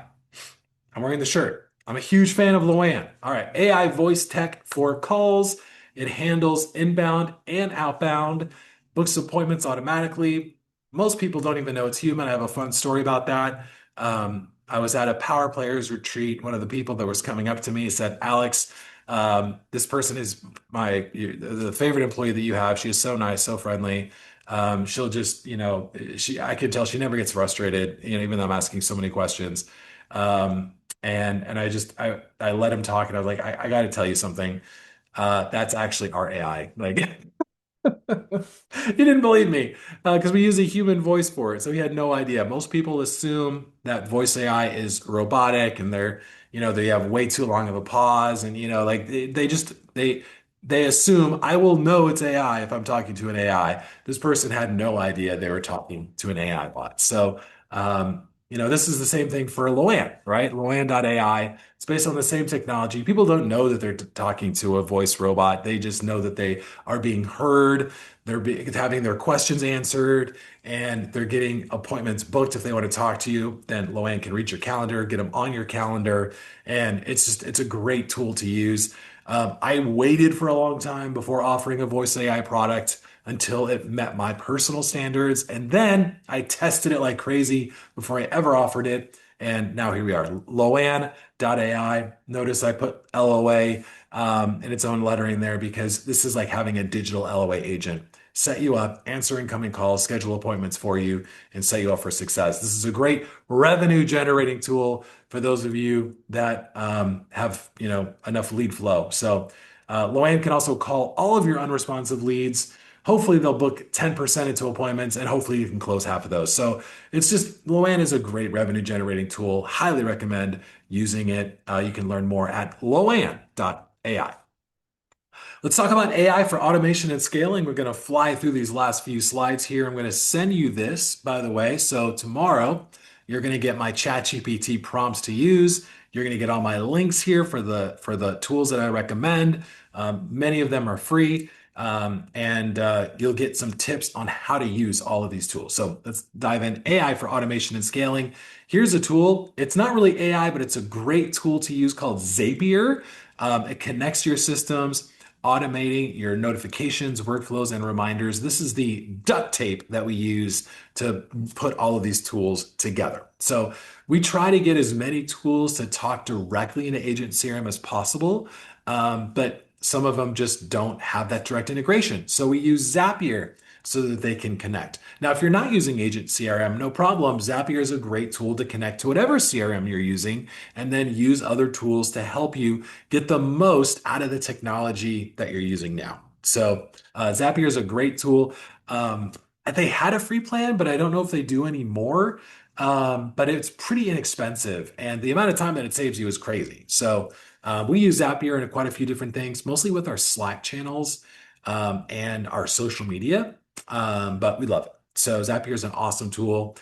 [SPEAKER 2] I'm wearing the shirt. I'm a huge fan of LOANNE. All right. AI voice tech for calls. It handles inbound and outbound, books appointments automatically. Most people don't even know it's human. I have a fun story about that. I was at a Power Players retreat. One of the people that was coming up to me said, Alex, this person is the favorite employee that you have. She is so nice, so friendly. She'll just, I could tell she never gets frustrated, even though I'm asking so many questions. And I let him talk, and I was like, I got to tell you something. That's actually our AI. Like, he didn't believe me because we use a human voice for it. So he had no idea. Most people assume that voice AI is robotic and they have way too long of a pause. And, like they assume I will know it's AI if I'm talking to an AI. This person had no idea they were talking to an AI bot. So, this is the same thing for LOANNE, right? LOANNE.ai. It's based on the same technology. People don't know that they're talking to a voice robot. They just know that they are being heard, having their questions answered, and they're getting appointments booked if they want to talk to you. Then LOANNE can read your calendar, get them on your calendar, and it's a great tool to use. I waited for a long time before offering a voice AI product until it met my personal standards, and then I tested it like crazy before I ever offered it. And now here we are, LOANNE.ai. Notice I put LOA in its own lettering there because this is like having a digital LOA agent set you up, answer incoming calls, schedule appointments for you, and set you up for success. This is a great revenue generating tool for those of you that have enough lead flow. So LOANNE can also call all of your unresponsive leads. Hopefully they'll book 10% into appointments, and hopefully you can close half of those. So it's just LOANNE is a great revenue generating tool. Highly recommend using it. You can learn more at LOANNE.ai. Let's talk about AI for automation and scaling. We're going to fly through these last few slides here. I'm going to send you this, by the way. So tomorrow, you're going to get my ChatGPT prompts to use. You're going to get all my links here for the tools that I recommend. Many of them are free, and you'll get some tips on how to use all of these tools. So let's dive in. AI for automation and scaling. Here's a tool. It's not really AI, but it's a great tool to use called Zapier. It connects your systems, automating your notifications, workflows, and reminders. This is the duct tape that we use to put all of these tools together. So we try to get as many tools to talk directly into Agent CRM as possible, but some of them just don't have that direct integration. So we use Zapier so that they can connect. Now, if you're not using Agent CRM, no problem. Zapier is a great tool to connect to whatever CRM you're using, and then use other tools to help you get the most out of the technology that you're using now. So Zapier is a great tool. They had a free plan, but I don't know if they do anymore. But it's pretty inexpensive, and the amount of time that it saves you is crazy. So we use Zapier in quite a few different things, mostly with our Slack channels and our social media, but we love it. So Zapier is an awesome tool.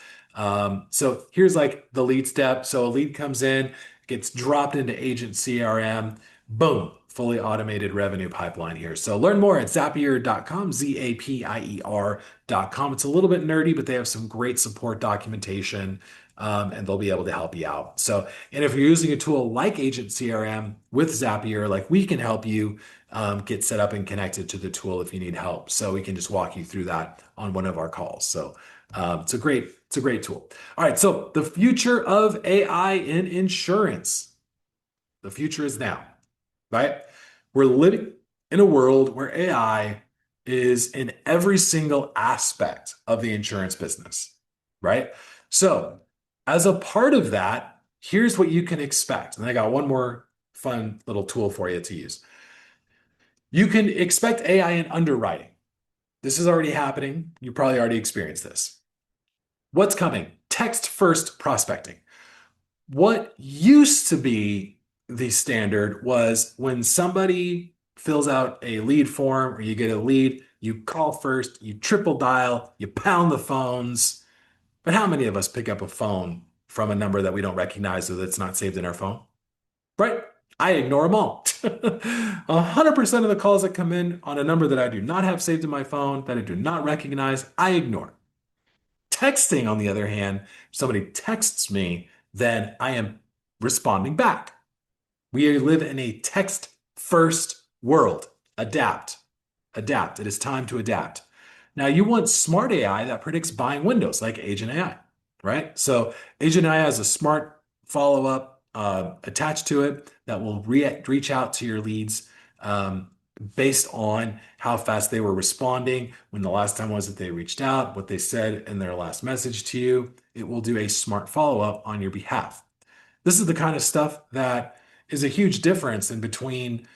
[SPEAKER 2] So here's like the lead step. So a lead comes in, gets dropped into Agent CRM, boom, fully automated revenue pipeline here. So learn more at Zapier.com, Zapier.com. It's a little bit nerdy, but they have some great support documentation, and they'll be able to help you out. So, and if you're using a tool like Agent CRM with Zapier, like we can help you get set up and connected to the tool if you need help. So we can just walk you through that on one of our calls. So it's a great tool. All right. So the future of AI in insurance. The future is now, right? We're living in a world where AI is in every single aspect of the insurance business, right? So, as a part of that, here's what you can expect. And I got one more fun little tool for you to use. You can expect AI in underwriting. This is already happening. You probably already experienced this. What's coming? Text first prospecting. What used to be the standard was when somebody fills out a lead form or you get a lead, you call first, you triple dial, you pound the phones. But how many of us pick up a phone from a number that we don't recognize or that's not saved in our phone? Right? I ignore them all. 100% of the calls that come in on a number that I do not have saved in my phone, that I do not recognize, I ignore. Texting, on the other hand, if somebody texts me, then I am responding back. We live in a text first world. Adapt. Adapt. It is time to adapt. Now, you want smart AI that predicts buying windows like Agent AI, right? So, Agent AI has a smart follow up attached to it that will reach out to your leads based on how fast they were responding, when the last time was that they reached out, what they said in their last message to you. It will do a smart follow up on your behalf. This is the kind of stuff that is a huge difference in between,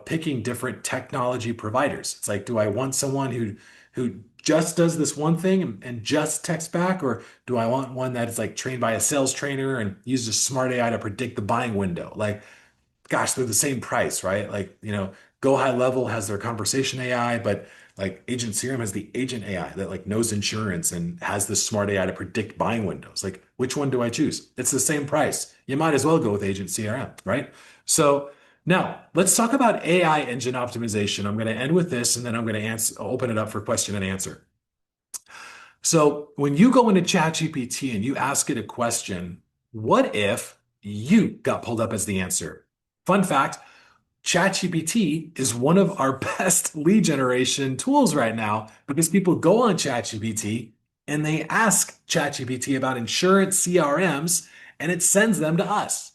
[SPEAKER 2] picking different technology providers. It's like, do I want someone who just does this one thing and just texts back, or do I want one that's like trained by a sales trainer and uses smart AI to predict the buying window? Like, gosh, they're the same price, right? Like, Go High Level has their conversation AI, but like Agent Serum has the agent AI that like knows insurance and has the smart AI to predict buying windows. Like, which one do I choose? It's the same price. You might as well go with Agent CRM, right? So now let's talk about AI engine optimization. I'm going to end with this and then I'm going to open it up for question and answer. So when you go into ChatGPT and you ask it a question, what if you got pulled up as the answer? Fun fact, ChatGPT is one of our best lead generation tools right now because people go on ChatGPT and they ask ChatGPT about insurance CRMs and it sends them to us.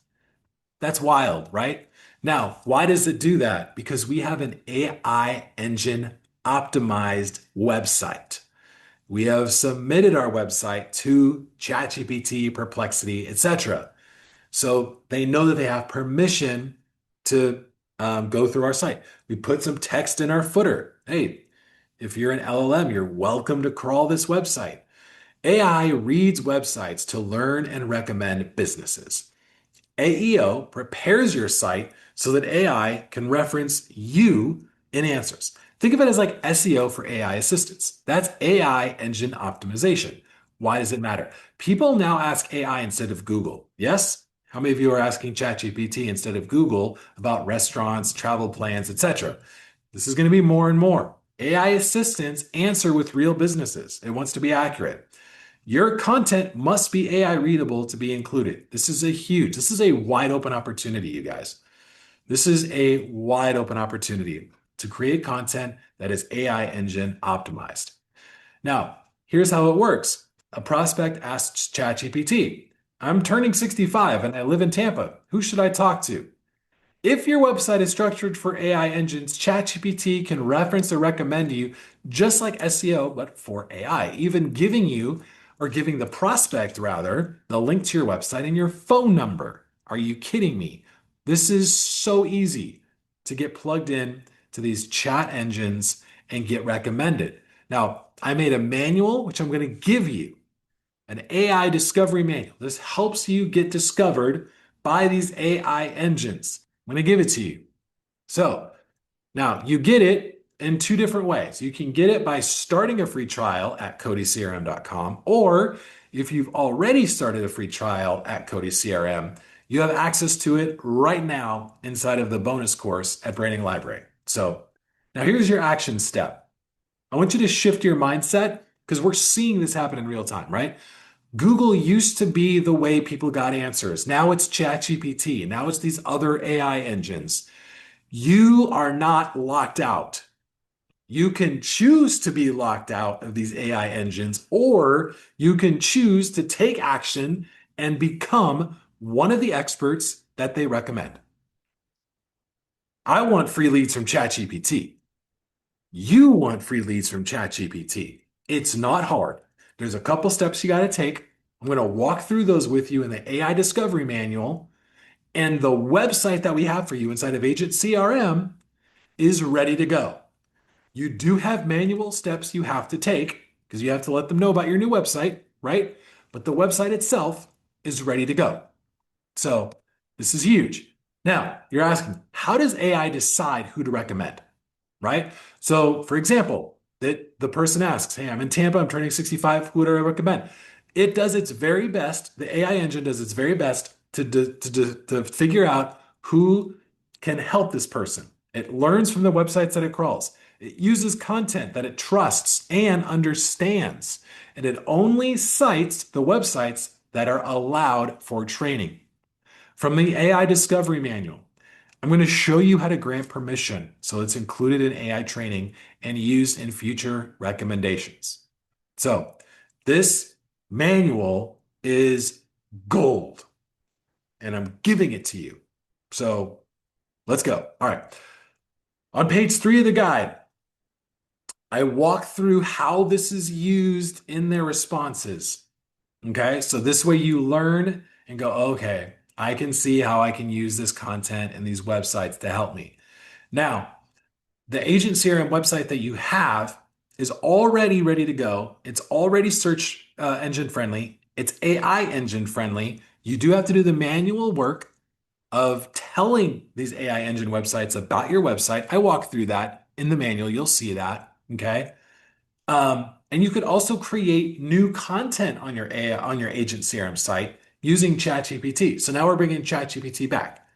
[SPEAKER 2] That's wild, right? Now, why does it do that? Because we have an AI engine optimized website. We have submitted our website to ChatGPT, Perplexity, etc. So they know that they have permission to go through our site. We put some text in our footer. Hey, if you're an LLM, you're welcome to crawl this website. AI reads websites to learn and recommend businesses. AEO prepares your site so that AI can reference you in answers. Think of it as like SEO for AI assistance. That's AI engine optimization. Why does it matter? People now ask AI instead of Google. Yes? How many of you are asking ChatGPT instead of Google about restaurants, travel plans, etc.? This is going to be more and more. AI assistants answer with real businesses. It wants to be accurate. Your content must be AI readable to be included. This is a wide open opportunity, you guys. This is a wide open opportunity to create content that is AI engine optimized. Now, here's how it works. A prospect asks ChatGPT, I'm turning 65 and I live in Tampa. Who should I talk to? If your website is structured for AI engines, ChatGPT can reference or recommend you just like SEO, but for AI, even giving the prospect rather, the link to your website and your phone number. Are you kidding me? This is so easy to get plugged in to these chat engines and get recommended. Now, I made a manual, which I'm going to give you, an AI discovery manual. This helps you get discovered by these AI engines. I'm going to give it to you. So now you get it in two different ways. You can get it by starting a free trial at codycrm.com, or if you've already started a free trial at Cody CRM, you have access to it right now inside of the bonus course at Branning Library. So now here's your action step. I want you to shift your mindset because we're seeing this happen in real time, right? Google used to be the way people got answers. Now it's ChatGPT. Now it's these other AI engines. You are not locked out. You can choose to be locked out of these AI engines, or you can choose to take action and become one of the experts that they recommend. I want free leads from ChatGPT. You want free leads from ChatGPT. It's not hard. There's a couple steps you got to take. I'm going to walk through those with you in the AI Discovery Manual. And the website that we have for you inside of Agent CRM is ready to go. You do have manual steps you have to take because you have to let them know about your new website, right? But the website itself is ready to go. So this is huge. Now, you're asking, how does AI decide who to recommend? Right? So, for example, that the person asks, hey, I'm in Tampa, I'm turning 65, who would I recommend? It does its very best, the AI engine does its very best to figure out who can help this person. It learns from the websites that it crawls. It uses content that it trusts and understands, and it only cites the websites that are allowed for training. From the AI Discovery Manual, I'm going to show you how to grant permission so it's included in AI training and used in future recommendations. So this manual is gold and I'm giving it to you. So let's go. All right. On page 3 of the guide, I walk through how this is used in their responses. Okay. So this way you learn and go, okay, I can see how I can use this content and these websites to help me. Now, the agent CRM website that you have is already ready to go. It's already search engine friendly. It's AI engine friendly. You do have to do the manual work of telling these AI engine websites about your website. I walk through that in the manual. You'll see that. Okay. And you could also create new content on your AI, on your agent CRM site using ChatGPT. So now we're bringing ChatGPT back,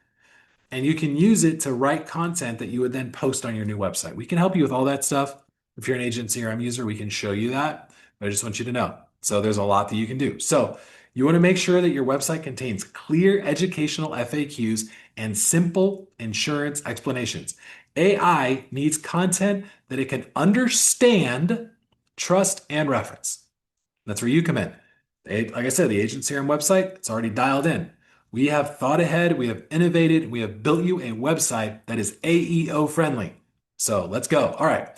[SPEAKER 2] and you can use it to write content that you would then post on your new website. We can help you with all that stuff. If you're an agent CRM user, we can show you that. But I just want you to know. So there's a lot that you can do. So you want to make sure that your website contains clear educational FAQs and simple insurance explanations. AI needs content that it can understand, trust, and reference. That's where you come in. Like I said, the Agent CRM website, it's already dialed in. We have thought ahead, we have innovated, we have built you a website that is AEO friendly. So let's go. All right.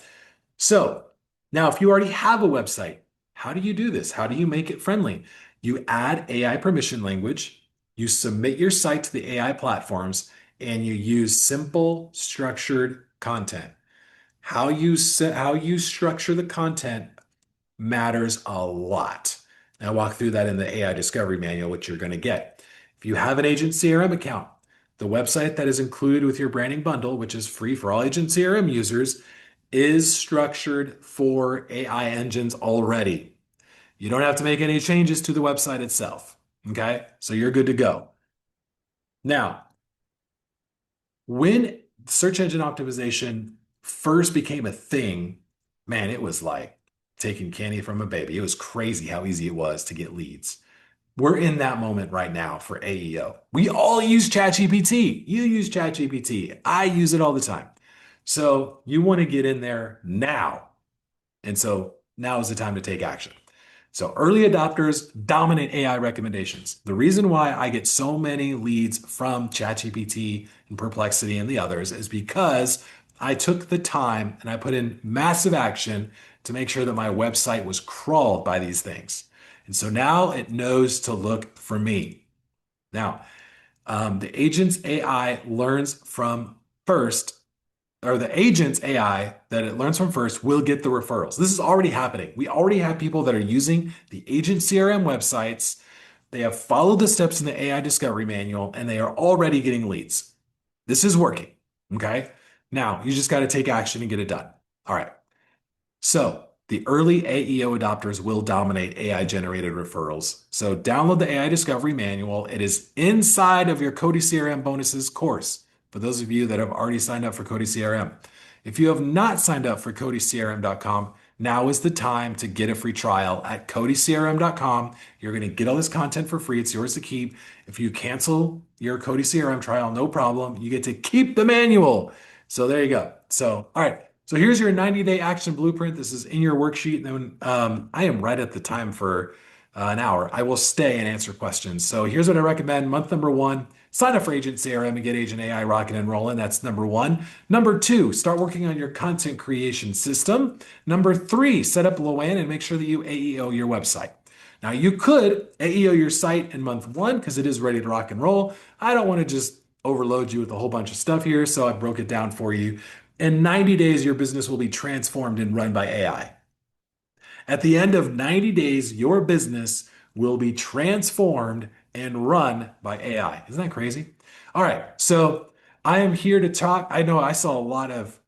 [SPEAKER 2] So now, if you already have a website, how do you do this? How do you make it friendly? You add AI permission language, you submit your site to the AI platforms, and you use simple, structured content. How you structure the content matters a lot. And I walk through that in the AI Discovery Manual, which you're going to get. If you have an agent CRM account, the website that is included with your branding bundle, which is free for all agent CRM users, is structured for AI engines already. You don't have to make any changes to the website itself. Okay, so you're good to go. Now, when search engine optimization first became a thing, man, it was like taking candy from a baby. It was crazy how easy it was to get leads. We're in that moment right now for AEO. We all use ChatGPT. You use ChatGPT. I use it all the time. So you want to get in there now. And so now is the time to take action. So early adopters dominate AI recommendations. The reason why I get so many leads from ChatGPT and Perplexity and the others is because I took the time and I put in massive action to make sure that my website was crawled by these things. And so now it knows to look for me. Now, the agent's AI learns from first, or the agent's AI that it learns from first will get the referrals. This is already happening. We already have people that are using the agent CRM websites. They have followed the steps in the AI Discovery Manual, and they are already getting leads. This is working. Okay. Now you just got to take action and get it done. All right. So the early AEO adopters will dominate AI generated referrals. So download the AI Discovery Manual. It is inside of your Cody CRM bonuses course for those of you that have already signed up for Cody CRM. If you have not signed up for CodyCRM.com, now is the time to get a free trial at CodyCRM.com. You're going to get all this content for free. It's yours to keep. If you cancel your Cody CRM trial, no problem. You get to keep the manual. So there you go. So, all right. So here's your 90-day action blueprint. This is in your worksheet. And then I am right at the time for an hour. I will stay and answer questions. So here's what I recommend. Month number 1, sign up for Agent CRM and get Agent AI rocking and rolling. That's number 1. Number 2, start working on your content creation system. Number 3, set up LOANNE and make sure that you AEO your website. Now you could AEO your site in month 1 because it is ready to rock and roll. I don't want to just overload you with a whole bunch of stuff here, so I broke it down for you. In 90 days, your business will be transformed and run by AI. At the end of 90 days, your business will be transformed and run by AI. Isn't that crazy? All right. So I am here to talk. I know I saw a lot of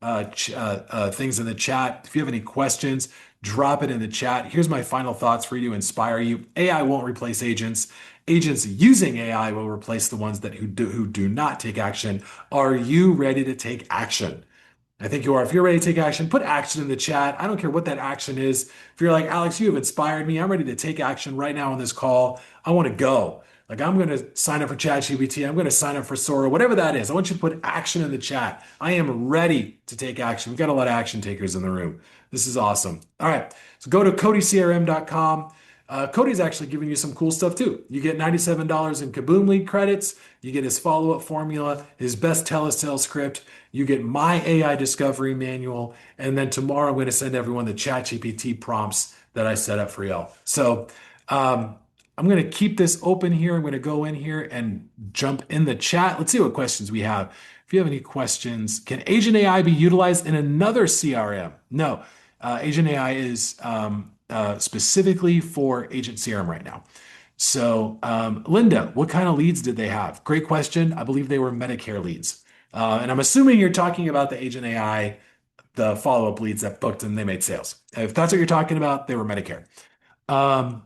[SPEAKER 2] things in the chat. If you have any questions, drop it in the chat. Here's my final thoughts for you to inspire you. AI won't replace agents. Agents using AI will replace the ones who do not take action. Are you ready to take action? I think you are. If you're ready to take action, put action in the chat. I don't care what that action is. If you're like, Alex, you have inspired me. I'm ready to take action right now on this call. I want to go. Like, I'm going to sign up for ChatGPT. I'm going to sign up for Sora, whatever that is. I want you to put action in the chat. I am ready to take action. We've got a lot of action takers in the room. This is awesome. All right. So go to CodyCRM.com. Cody's actually giving you some cool stuff too. You get $97 in Kaboom League credits. You get his follow-up formula, his best telesale script. You get my AI discovery manual. And then tomorrow I'm going to send everyone the ChatGPT prompts that I set up for y'all. So I'm going to keep this open here. I'm going to go in here and jump in the chat. Let's see what questions we have. If you have any questions, can Agent AI be utilized in another CRM? No, Agent AI is specifically for Agent CRM right now. So, Linda, what kind of leads did they have? Great question. I believe they were Medicare leads. And I'm assuming you're talking about the Agent AI, the follow-up leads that booked and they made sales. If that's what you're talking about, they were Medicare. Um,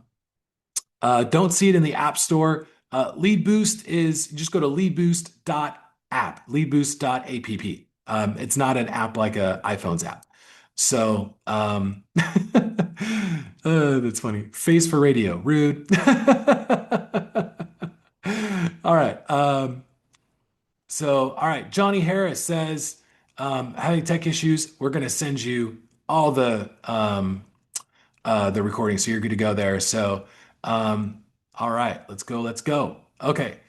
[SPEAKER 2] don't see it in the App Store. Lead Boost is just go to leadboost.app, leadboost.app. It's not an app like a iPhone's app. So that's funny. Face for radio, rude. All right. All right. Johnny Harris says, having tech issues, we're going to send you all the recording, so you're good to go there. So, all right, let's go. Let's go. Okay.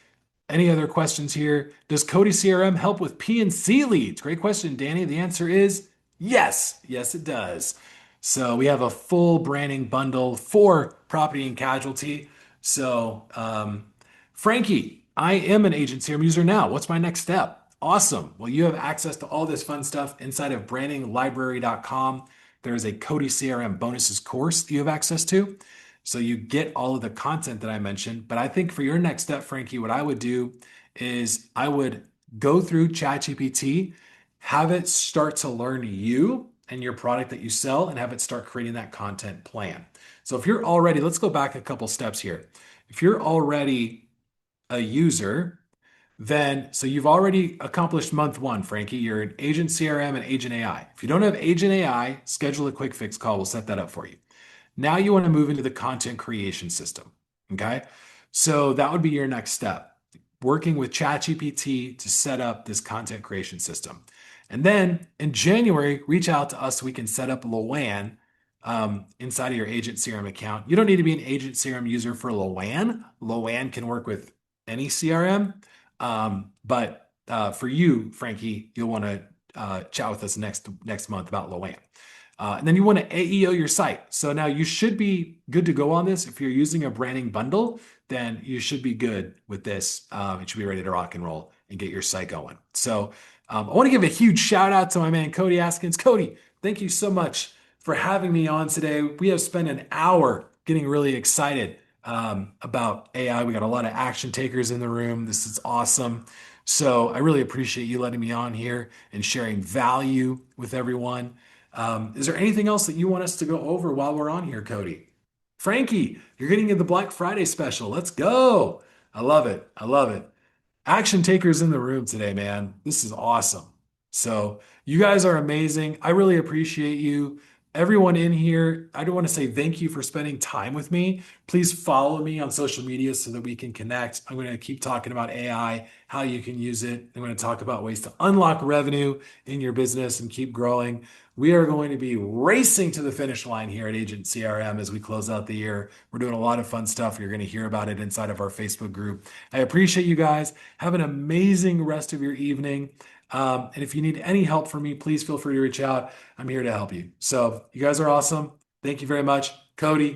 [SPEAKER 2] Any other questions here? Does Cody CRM help with P&C leads? Great question, Danny. The answer is yes. Yes, it does. So we have a full branding bundle for property and casualty. So, Frankie, I am an Agent CRM user now. What's my next step? Awesome. Well, you have access to all this fun stuff inside of brandinglibrary.com. There is a Cody CRM bonuses course that you have access to. So you get all of the content that I mentioned. But I think for your next step, Frankie, what I would do is I would go through ChatGPT, have it start to learn you and your product that you sell, and have it start creating that content plan. So if you're already, let's go back a couple steps here. If you're already a user, then so you've already accomplished month one, Frankie. You're an Agent CRM and Agent AI. If you don't have Agent AI, schedule a quick fix call. We'll set that up for you. Now you want to move into the content creation system. Okay. So that would be your next step, working with ChatGPT to set up this content creation system. And then in January, reach out to us so we can set up LOANNE inside of your Agent CRM account. You don't need to be an Agent CRM user for LOANNE. LOANNE can work with any CRM. But for you, Frankie, you'll want to chat with us next month about LOANNE. And then you want to AEO your site. So now you should be good to go on this. If you're using a branding bundle, then you should be good with this. It should be ready to rock and roll and get your site going. So I want to give a huge shout out to my man, Cody Askins. Cody, thank you so much for having me on today. We have spent an hour getting really excited about AI. We got a lot of action takers in the room. This is awesome. So I really appreciate you letting me on here and sharing value with everyone. Is there anything else that you want us to go over while we're on here, Cody? Frankie, you're getting the Black Friday special. Let's go. I love it. I love it. Action takers in the room today, man. This is awesome. So you guys are amazing. I really appreciate you. Everyone in here, I do want to say thank you for spending time with me. Please follow me on social media so that we can connect. I'm going to keep talking about AI, how you can use it. I'm going to talk about ways to unlock revenue in your business and keep growing. We are going to be racing to the finish line here at Agent CRM as we close out the year. We're doing a lot of fun stuff. You're going to hear about it inside of our Facebook group. I appreciate you guys. Have an amazing rest of your evening. And if you need any help from me, please feel free to reach out. I'm here to help you. So you guys are awesome. Thank you very much. Cody.